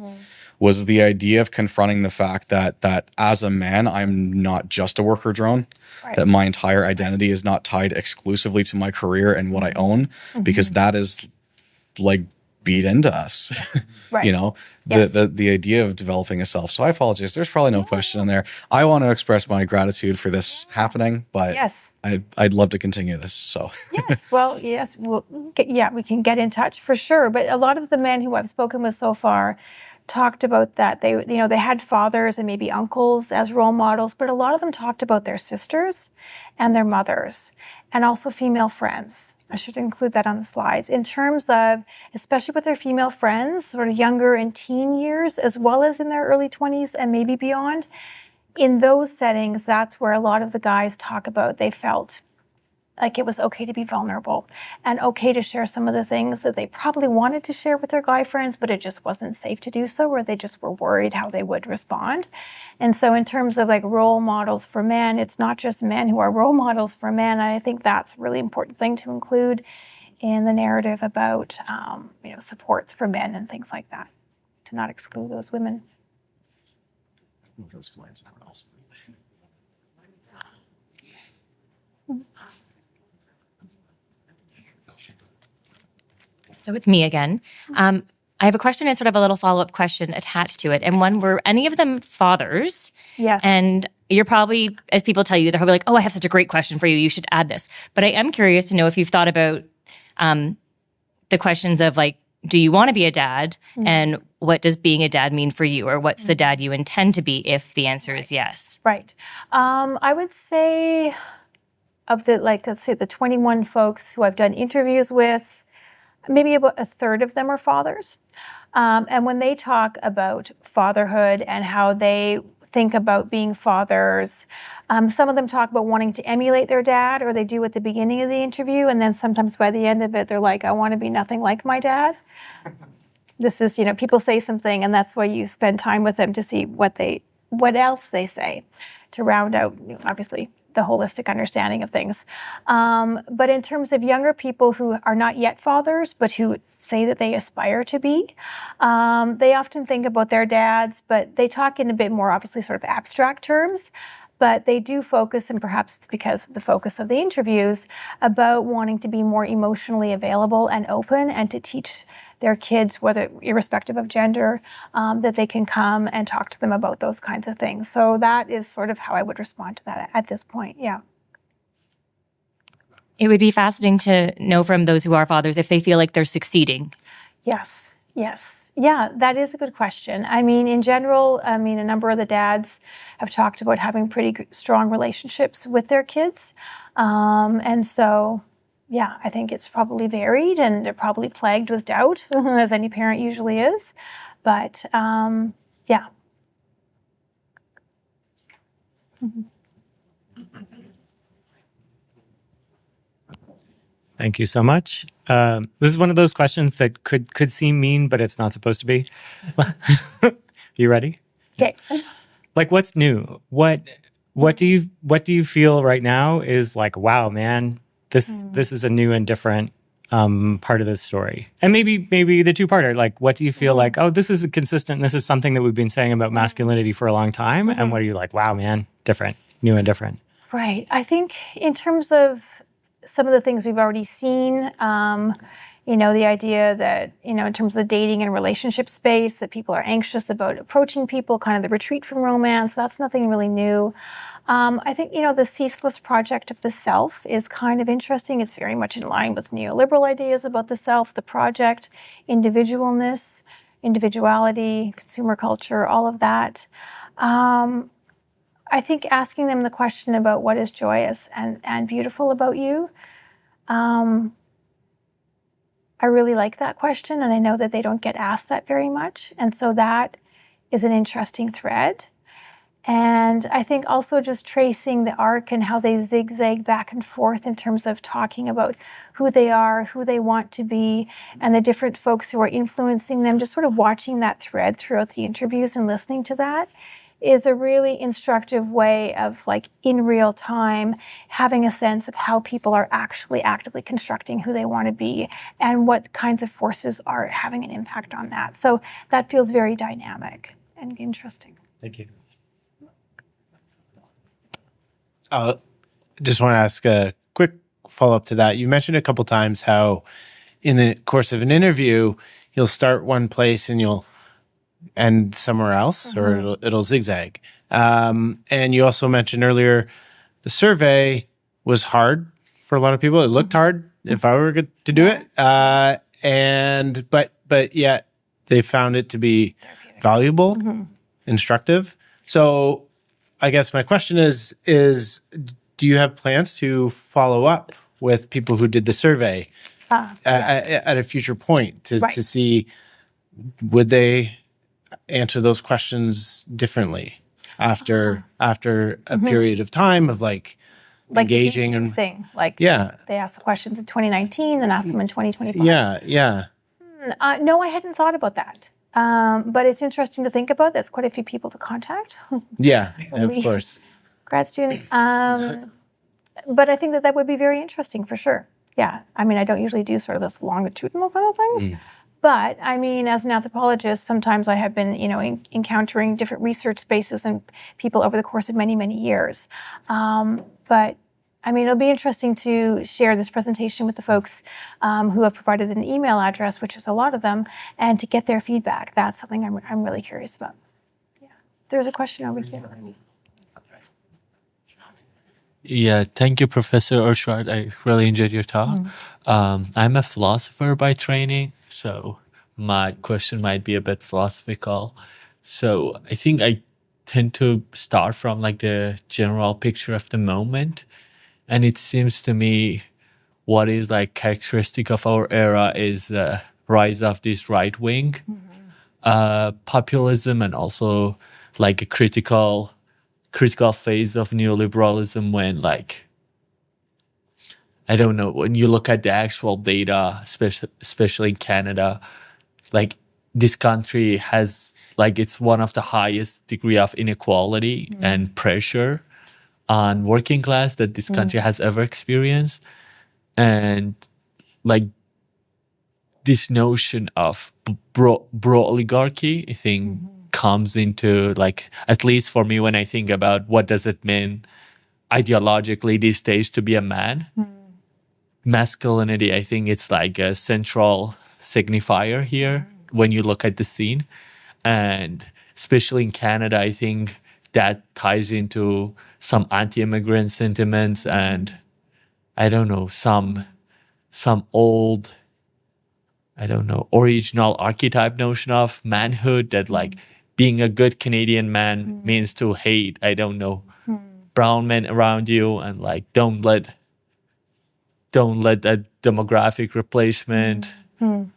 was the idea of confronting the fact that as a man, I'm not just a worker drone, that my entire identity is not tied exclusively to my career and what I own, because that is like beat into us, you know, the idea of developing a self. So I apologize. There's probably no question in there. I want to express my gratitude for this happening, but I'd love to continue this. So we can get in touch for sure. But a lot of the men who I've spoken with so far talked about that. They had fathers and maybe uncles as role models, but a lot of them talked about their sisters and their mothers and also female friends. I should include that on the slides in terms of, especially with their female friends, sort of younger in teen years, as well as in their early 20s and maybe beyond. In those settings, that's where a lot of the guys talk about they felt like it was okay to be vulnerable and okay to share some of the things that they probably wanted to share with their guy friends, but it just wasn't safe to do so, or they just were worried how they would respond. And so in terms of like role models for men, it's not just men who are role models for men. And I think that's a really important thing to include in the narrative about supports for men and things like that, to not exclude those women. So it's me again. I have a question and sort of a little follow-up question attached to it. And one, were any of them fathers? Yes. And you're probably, as people tell you, they're probably like, oh, I have such a great question for you. You should add this. But I am curious to know if you've thought about the questions of like, do you want to be a dad? And what does being a dad mean for you? Or what's the dad you intend to be if the answer is yes? Right. I would say of the, let's say the 21 folks who I've done interviews with, maybe about a third of them are fathers. And when they talk about fatherhood and how they think about being fathers, some of them talk about wanting to emulate their dad, or they do at the beginning of the interview. And then sometimes by the end of it, they're like, I want to be nothing like my dad. This is, people say something, and that's why you spend time with them to see what else they say to round out, obviously, the holistic understanding of things. But in terms of younger people who are not yet fathers, but who say that they aspire to be, they often think about their dads, but they talk in a bit more, obviously, sort of abstract terms. But they do focus, and perhaps it's because of the focus of the interviews, about wanting to be more emotionally available and open, and to teach their kids, whether irrespective of gender, that they can come and talk to them about those kinds of things. So that is sort of how I would respond to that at this point. Yeah. It would be fascinating to know from those who are fathers if they feel like they're succeeding. Yes. Yeah, that is a good question. I mean, in general, a number of the dads have talked about having pretty strong relationships with their kids. And so, yeah, I think it's probably varied, and they're probably plagued with doubt, as any parent usually is. But, yeah. Thank you so much. This is one of those questions that could seem mean, but it's not supposed to be. You ready? Okay. Like, what's new? What do you feel right now is like, wow, man, this is a new and different part of this story? And maybe the two-parter, like, what do you feel like, oh, this is consistent, this is something that we've been saying about masculinity for a long time, and what are you like, wow, man, different, new and different? Right. I think in terms of some of the things we've already seen, The idea that, in terms of the dating and relationship space, that people are anxious about approaching people, kind of the retreat from romance, that's nothing really new. I think, the ceaseless project of the self is kind of interesting. It's very much in line with neoliberal ideas about the self, the project, individualness, individuality, consumer culture, all of that. I think asking them the question about what is joyous and beautiful about you, I really like that question, and I know that they don't get asked that very much. And so that is an interesting thread. And I think also just tracing the arc and how they zigzag back and forth in terms of talking about who they are, who they want to be, and the different folks who are influencing them, just sort of watching that thread throughout the interviews and listening to that is a really instructive way of, like, in real time, having a sense of how people are actually actively constructing who they want to be and what kinds of forces are having an impact on that. So that feels very dynamic and interesting. Thank you. Just want to ask a quick follow-up to that. You mentioned a couple times how in the course of an interview, you'll start one place and you'll end somewhere else, or it'll zigzag. And you also mentioned earlier the survey was hard for a lot of people. It looked hard if I were to do it. But yet they found it to be valuable, instructive. So I guess my question is do you have plans to follow up with people who did the survey at a future point to see would they answer those questions differently after a period of time of like engaging and thing? Like, they asked the questions in 2019 and asked them in 2025. No, I hadn't thought about that. But it's interesting to think about. There's quite a few people to contact. Of course. Grad student. But I think that would be very interesting for sure. Yeah. I mean, I don't usually do sort of this longitudinal kind of things. But I mean, as an anthropologist, sometimes I have been, encountering different research spaces and people over the course of many, many years. But I mean, it'll be interesting to share this presentation with the folks who have provided an email address, which is a lot of them, and to get their feedback. That's something I'm really curious about. Yeah. There's a question over here. Yeah, thank you, Professor Urshard. I really enjoyed your talk. I'm a philosopher by training, so my question might be a bit philosophical. So I think I tend to start from like the general picture of the moment. And it seems to me what is like characteristic of our era is the rise of this right wing populism, and also like a critical phase of neoliberalism when, like, I don't know, when you look at the actual data, especially in Canada, like this country has like it's one of the highest degree of inequality and pressure on working class that this country has ever experienced. And like this notion of bro oligarchy, I think comes into, like, at least for me, when I think about what does it mean ideologically these days to be a man. Masculinity, I think it's like a central signifier here when you look at the scene. And especially in Canada, I think that ties into some anti-immigrant sentiments and, I don't know, some old, I don't know, original archetype notion of manhood that, like, being a good Canadian man means to hate, I don't know, brown men around you, and like don't let that demographic replacement.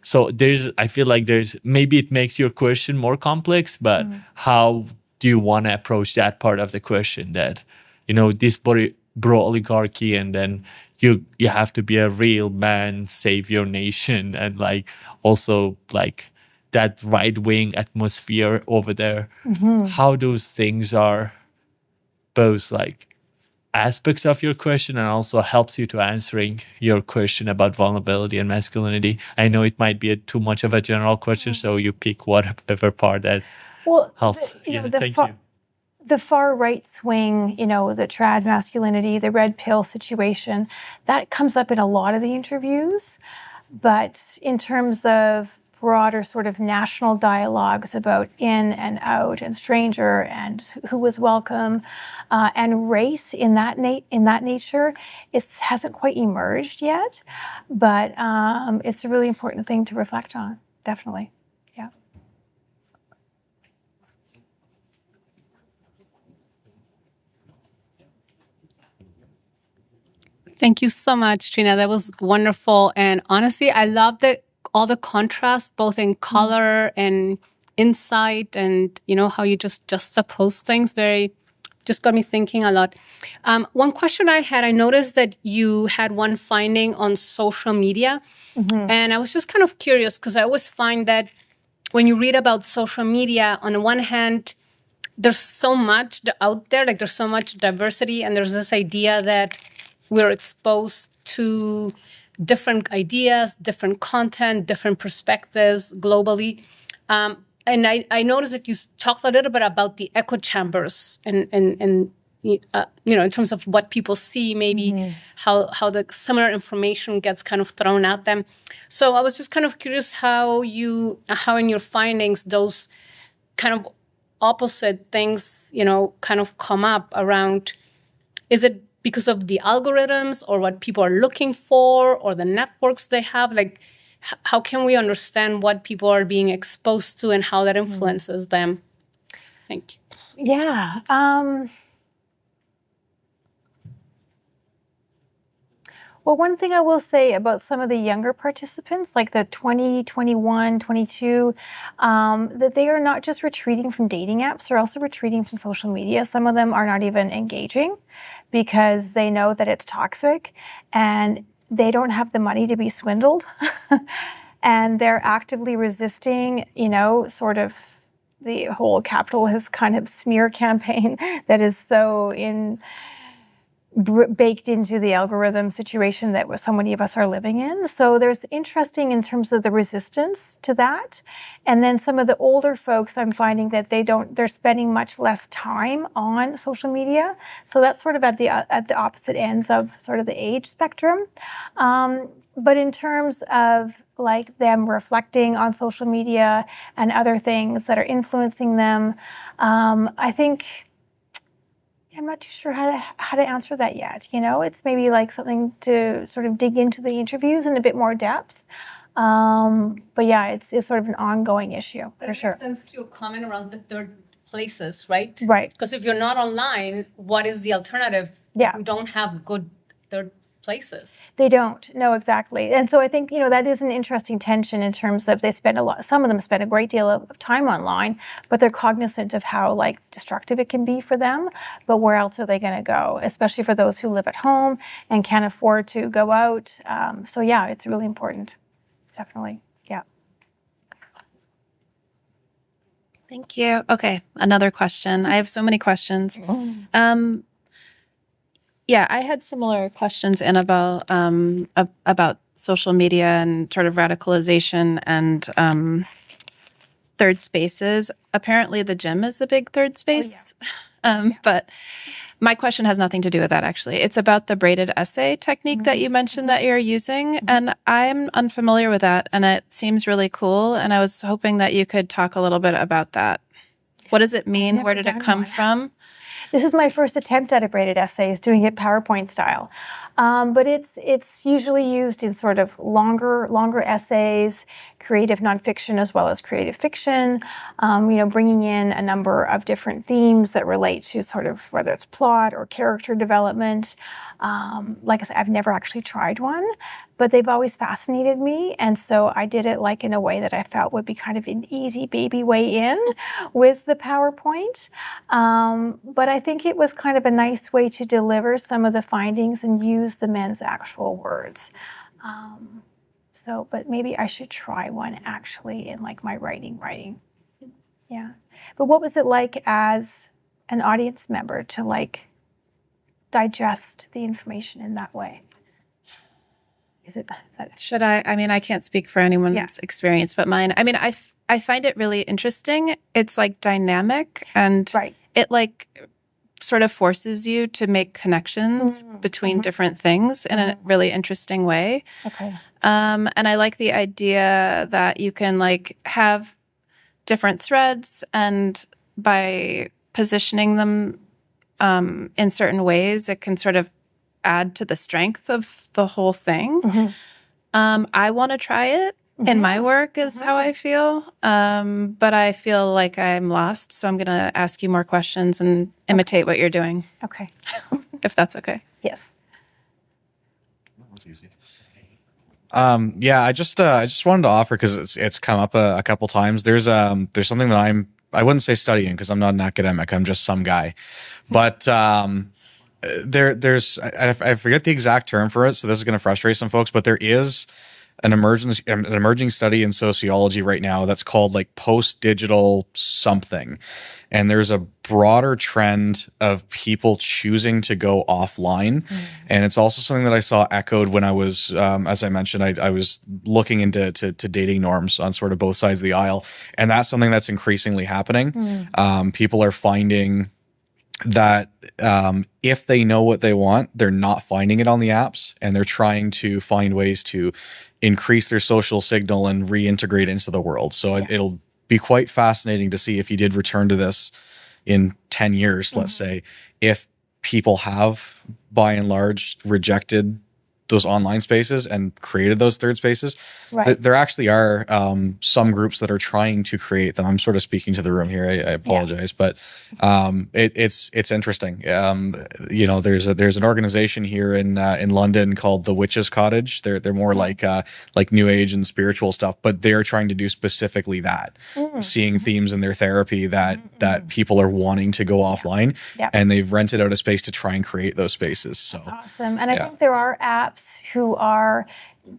So I feel like maybe it makes your question more complex, but how do you want to approach that part of the question that, this bro oligarchy, and then you have to be a real man, save your nation, and like also like that right-wing atmosphere over there. How those things are both like aspects of your question and also helps you to answering your question about vulnerability and masculinity. I know it might be too much of a general question, so you pick whatever part that helps. Thank you. The far right swing, the trad masculinity, the red pill situation, that comes up in a lot of the interviews. But in terms of broader sort of national dialogues about in and out and stranger and who was welcome and race in that nature, it hasn't quite emerged yet, but it's a really important thing to reflect on, definitely. Yeah. Thank you so much, Treena. That was wonderful. And honestly, I love all the contrast, both in color and insight, and how you just juxtapose things. Just got me thinking a lot. One question I had, I noticed that you had one finding on social media, and I was just kind of curious because I always find that when you read about social media, on the one hand, there's so much out there, like there's so much diversity, and there's this idea that we're exposed to different ideas, different content, different perspectives globally. And I noticed that you talked a little bit about the echo chambers and in terms of what people see, maybe how the similar information gets kind of thrown at them. So I was just kind of curious how in your findings those kind of opposite things, kind of come up around. Is it because of the algorithms or what people are looking for or the networks they have? Like, how can we understand what people are being exposed to and how that influences them? Thank you. Yeah. Well, one thing I will say about some of the younger participants, like the 20, 21, 22, that they are not just retreating from dating apps, they're also retreating from social media. Some of them are not even engaging because they know that it's toxic and they don't have the money to be swindled. And they're actively resisting, sort of the whole capitalist kind of smear campaign that is so baked into the algorithm situation that so many of us are living in. So there's interesting in terms of the resistance to that. And then some of the older folks, I'm finding that they're spending much less time on social media. So that's sort of at the opposite ends of sort of the age spectrum. But in terms of like them reflecting on social media and other things that are influencing them, I think I'm not too sure how to answer that yet. It's maybe like something to sort of dig into the interviews in a bit more depth. But yeah, it's sort of an ongoing issue for sure. It makes sense to comment around the third places, right? Right. Because if you're not online, what is the alternative? Yeah. You don't have good third places. They don't. No, exactly. And so I think, that is an interesting tension in terms of some of them spend a great deal of time online, but they're cognizant of how like destructive it can be for them. But where else are they going to go? Especially for those who live at home and can't afford to go out. So yeah, it's really important. Definitely. Yeah. Thank you. Okay, another question. I have so many questions. Yeah, I had similar questions, Annabelle, about social media and sort of radicalization and third spaces. Apparently, the gym is a big third space. But my question has nothing to do with that, actually. It's about the braided essay technique that you mentioned that you're using. And I'm unfamiliar with that, and it seems really cool. And I was hoping that you could talk a little bit about that. What does it mean? Where did it come from? This is my first attempt at a braided essay, is doing it PowerPoint style. But it's usually used in sort of longer essays, creative nonfiction as well as creative fiction, bringing in a number of different themes that relate to sort of whether it's plot or character development. Like I said, I've never actually tried one, but they've always fascinated me. And so I did it like in a way that I felt would be kind of an easy baby way in with the PowerPoint. But I think it was kind of a nice way to deliver some of the findings and use the men's actual words. But maybe I should try one actually in like my writing. Yeah. But what was it like as an audience member to like digest the information in that way? Should I? I mean, I can't speak for anyone's experience, but mine. I mean, I find it really interesting. It's like dynamic, and it like sort of forces you to make connections between different things in a really interesting way. Okay. And I like the idea that you can like have different threads, and by positioning them in certain ways, it can sort of add to the strength of the whole thing. I want to try it in my work is how I feel. But I feel like I'm lost. So I'm going to ask you more questions and imitate what you're doing, Okay. if that's okay. Yes. Yeah, I just wanted to offer, because it's come up a couple times. There's something that I wouldn't say studying, because I'm not an academic. I'm just some guy, but there's I forget the exact term for it, so this is going to frustrate some folks, but there is an emerging study in sociology right now that's called like post-digital something. And there's a broader trend of people choosing to go offline. And it's also something that I saw echoed when I was, as I mentioned, I was looking into dating norms on sort of both sides of the aisle. And that's something that's increasingly happening. People are finding that if they know what they want, they're not finding it on the apps, and they're trying to find ways to increase their social signal and reintegrate into the world. So it'll be quite fascinating to see, if you did return to this in 10 years, let's say, if people have by and large rejected those online spaces and created those third spaces. Right. There actually are some groups that are trying to create them. I'm sort of speaking to the room here. I apologize, but it's interesting. There's an organization here in London called the Witch's Cottage. They're more like New Age and spiritual stuff, but they're trying to do specifically that, seeing themes in their therapy that people are wanting to go offline, and they've rented out a space to try and create those spaces. So that's awesome. And I think there are apps who are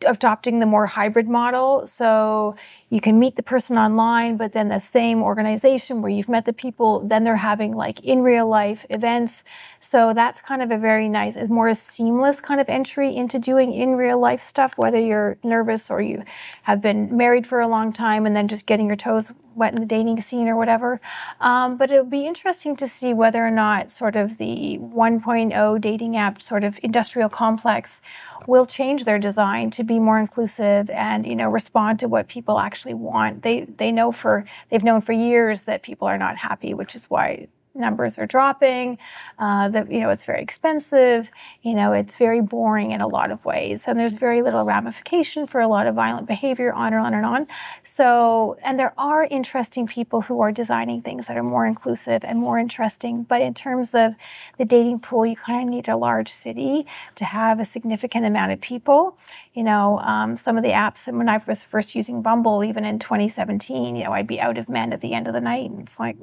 adopting the more hybrid model. So you can meet the person online, but then the same organization where you've met the people, then they're having like in real life events. So that's kind of a very nice, it's more a seamless kind of entry into doing in real life stuff, whether you're nervous or you have been married for a long time and then just getting your toes wet in the dating scene or whatever. But it'll be interesting to see whether or not sort of the 1.0 dating app sort of industrial complex will change their design to be more inclusive and, respond to what people actually want. They've known for years that people are not happy, which is why numbers are dropping, it's very expensive, it's very boring in a lot of ways. And there's very little ramification for a lot of violent behavior on and on and on. So, and there are interesting people who are designing things that are more inclusive and more interesting. But in terms of the dating pool, you kind of need a large city to have a significant amount of people. Some of the apps, when I was first using Bumble, even in 2017, I'd be out of men at the end of the night. And it's like,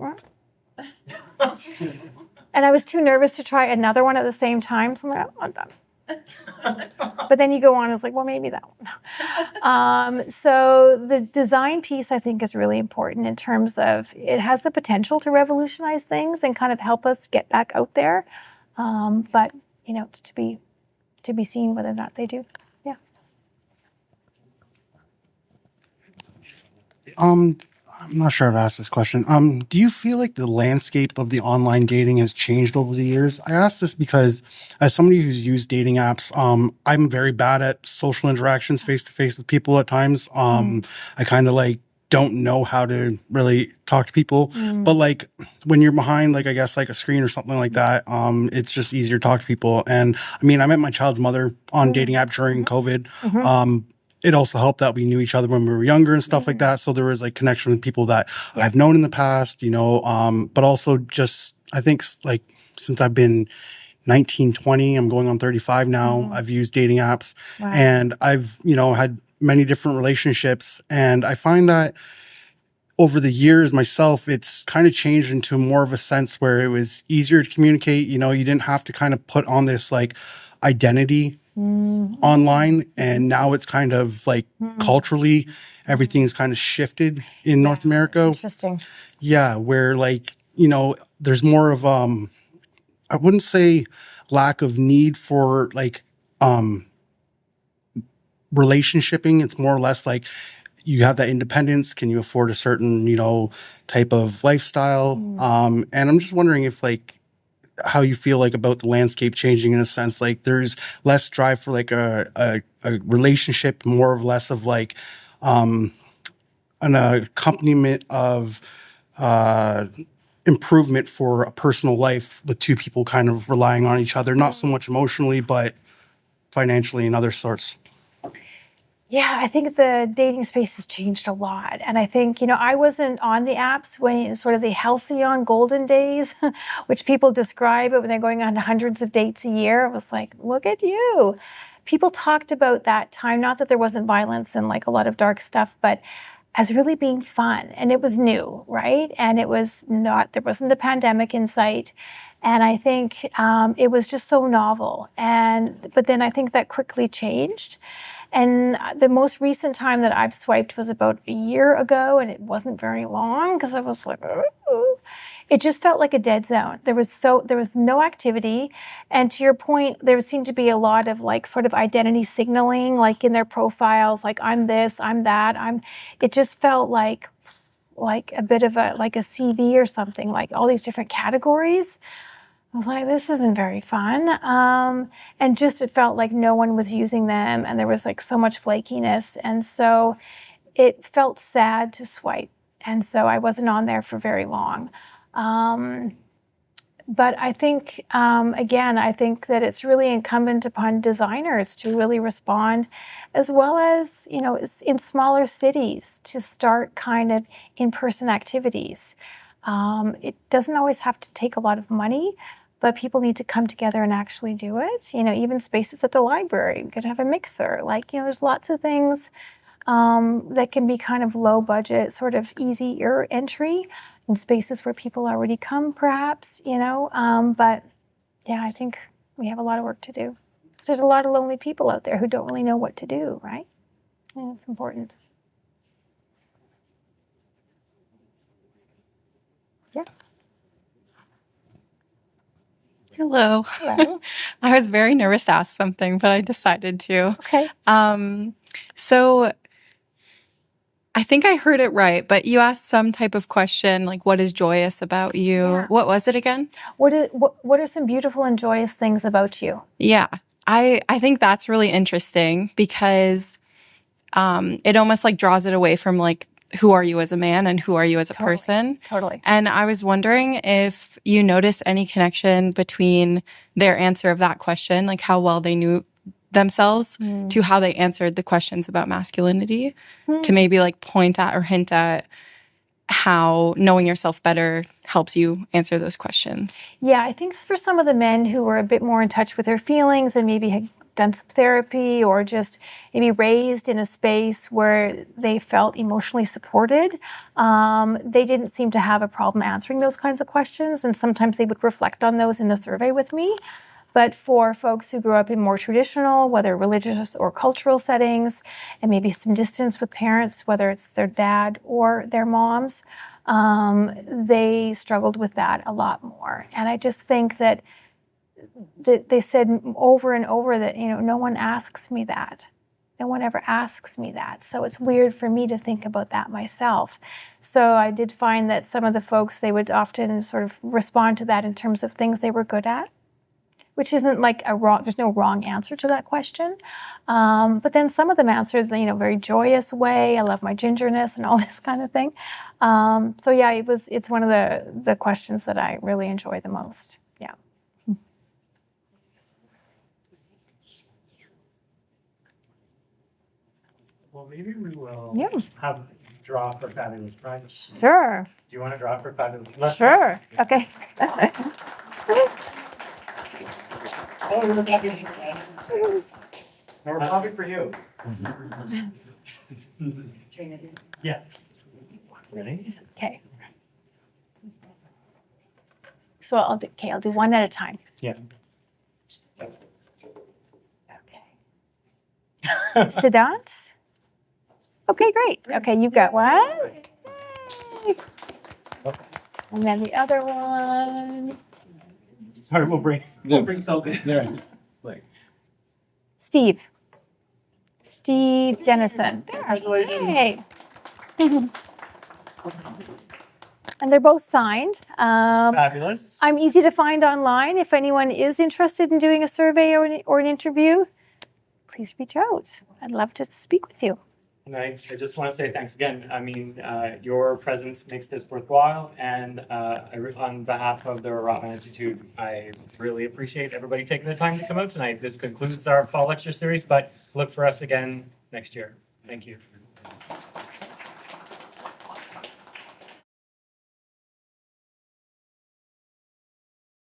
and I was too nervous to try another one at the same time. So I'm done. But then you go on, it's like, well, maybe that one. So the design piece, I think, is really important in terms of it has the potential to revolutionize things and kind of help us get back out there. But, it's to be seen whether or not they do. Yeah. I'm not sure I've asked this question. Do you feel like the landscape of the online dating has changed over the years? I ask this because as somebody who's used dating apps, I'm very bad at social interactions face to face with people at times. I kind of don't know how to really talk to people, but when you're behind, I guess a screen or something like that, it's just easier to talk to people. And I met my child's mother on dating app during COVID. It also helped that we knew each other when we were younger and stuff like that. So there was connection with people that I've known in the past, but also just, I think since I've been 19, 20, I'm going on 35 now. I've used dating apps and I've, had many different relationships. And I find that over the years myself, it's kind of changed into more of a sense where it was easier to communicate. You didn't have to kind of put on this identity online, and now it's kind of culturally everything's kind of shifted in North America. Interesting. Yeah, where there's more of I wouldn't say lack of need for relationshiping. It's more or less you have that independence. Can you afford a certain type of lifestyle? And I'm just wondering if how you feel like about the landscape changing in a sense, like there's less drive for like a relationship, more or less of like an accompaniment of improvement for a personal life with two people kind of relying on each other, not so much emotionally, but financially and other sorts. Yeah, I think the dating space has changed a lot. And I think, I wasn't on the apps when sort of the halcyon golden days, which people describe it when they're going on hundreds of dates a year. It was like, look at you. People talked about that time, not that there wasn't violence and like a lot of dark stuff, but as really being fun. And it was new, right? And there wasn't the pandemic in sight. And I think it was just so novel. But then I think that quickly changed. And the most recent time that I've swiped was about a year ago, and it wasn't very long because I was like, oh. It just felt like a dead zone. There was no activity. And to your point, there seemed to be a lot of like sort of identity signaling, like in their profiles, like I'm this, I'm that, it just felt like a bit of a CV or something, like all these different categories. I was like, this isn't very fun. And just it felt like no one was using them, and there was like so much flakiness. And so it felt sad to swipe. And so I wasn't on there for very long. But I think, again, I think that it's really incumbent upon designers to really respond, as well as, in smaller cities to start kind of in-person activities. It doesn't always have to take a lot of money, but people need to come together and actually do it. Even spaces at the library, we could have a mixer. There's lots of things that can be kind of low budget, sort of easier entry in spaces where people already come, perhaps, but yeah, I think we have a lot of work to do. There's a lot of lonely people out there who don't really know what to do, right? Yeah, it's important. Yeah. Hello. Hello. I was very nervous to ask something, but I decided to. Okay. So I think I heard it right, but you asked some type of question like, what is joyous about you? Yeah. What was it again? What are some beautiful and joyous things about you? Yeah. I think that's really interesting because it almost like draws it away from like, who are you as a man and who are you as a person? Totally. And I was wondering if you noticed any connection between their answer of that question, like how well they knew themselves, to how they answered the questions about masculinity, to maybe like point at or hint at how knowing yourself better helps you answer those questions. Yeah, I think for some of the men who were a bit more in touch with their feelings and maybe had done some therapy or just maybe raised in a space where they felt emotionally supported, they didn't seem to have a problem answering those kinds of questions. And sometimes they would reflect on those in the survey with me. But for folks who grew up in more traditional, whether religious or cultural settings, and maybe some distance with parents, whether it's their dad or their moms, they struggled with that a lot more. And I just think that they said over and over that, no one asks me that. No one ever asks me that. So it's weird for me to think about that myself. So I did find that some of the folks, they would often sort of respond to that in terms of things they were good at, which isn't like there's no wrong answer to that question. But then some of them answered, very joyous way. I love my gingerness and all this kind of thing. So yeah, it's one of the questions that I really enjoy the most. Yeah. Well, maybe we will Yeah. have draw for fabulous prizes. Sure. Do you want to draw for fabulous? Sure. Okay. Oh, we're happy. We're talking for you. Yeah. Ready? Okay. So I'll do one at a time. Yeah. Okay. Sedance? Okay, great. Okay, you've got one. Yay. And then the other one. Sorry, we'll bring something. There. Steve Dennison. There. Congratulations. Hey. And they're both signed. Fabulous. I'm easy to find online. If anyone is interested in doing a survey or an interview, please reach out. I'd love to speak with you. And I just want to say thanks again. I mean, your presence makes this worthwhile. And on behalf of the Rotman Institute, I really appreciate everybody taking the time to come out tonight. This concludes our fall lecture series, but look for us again next year. Thank you.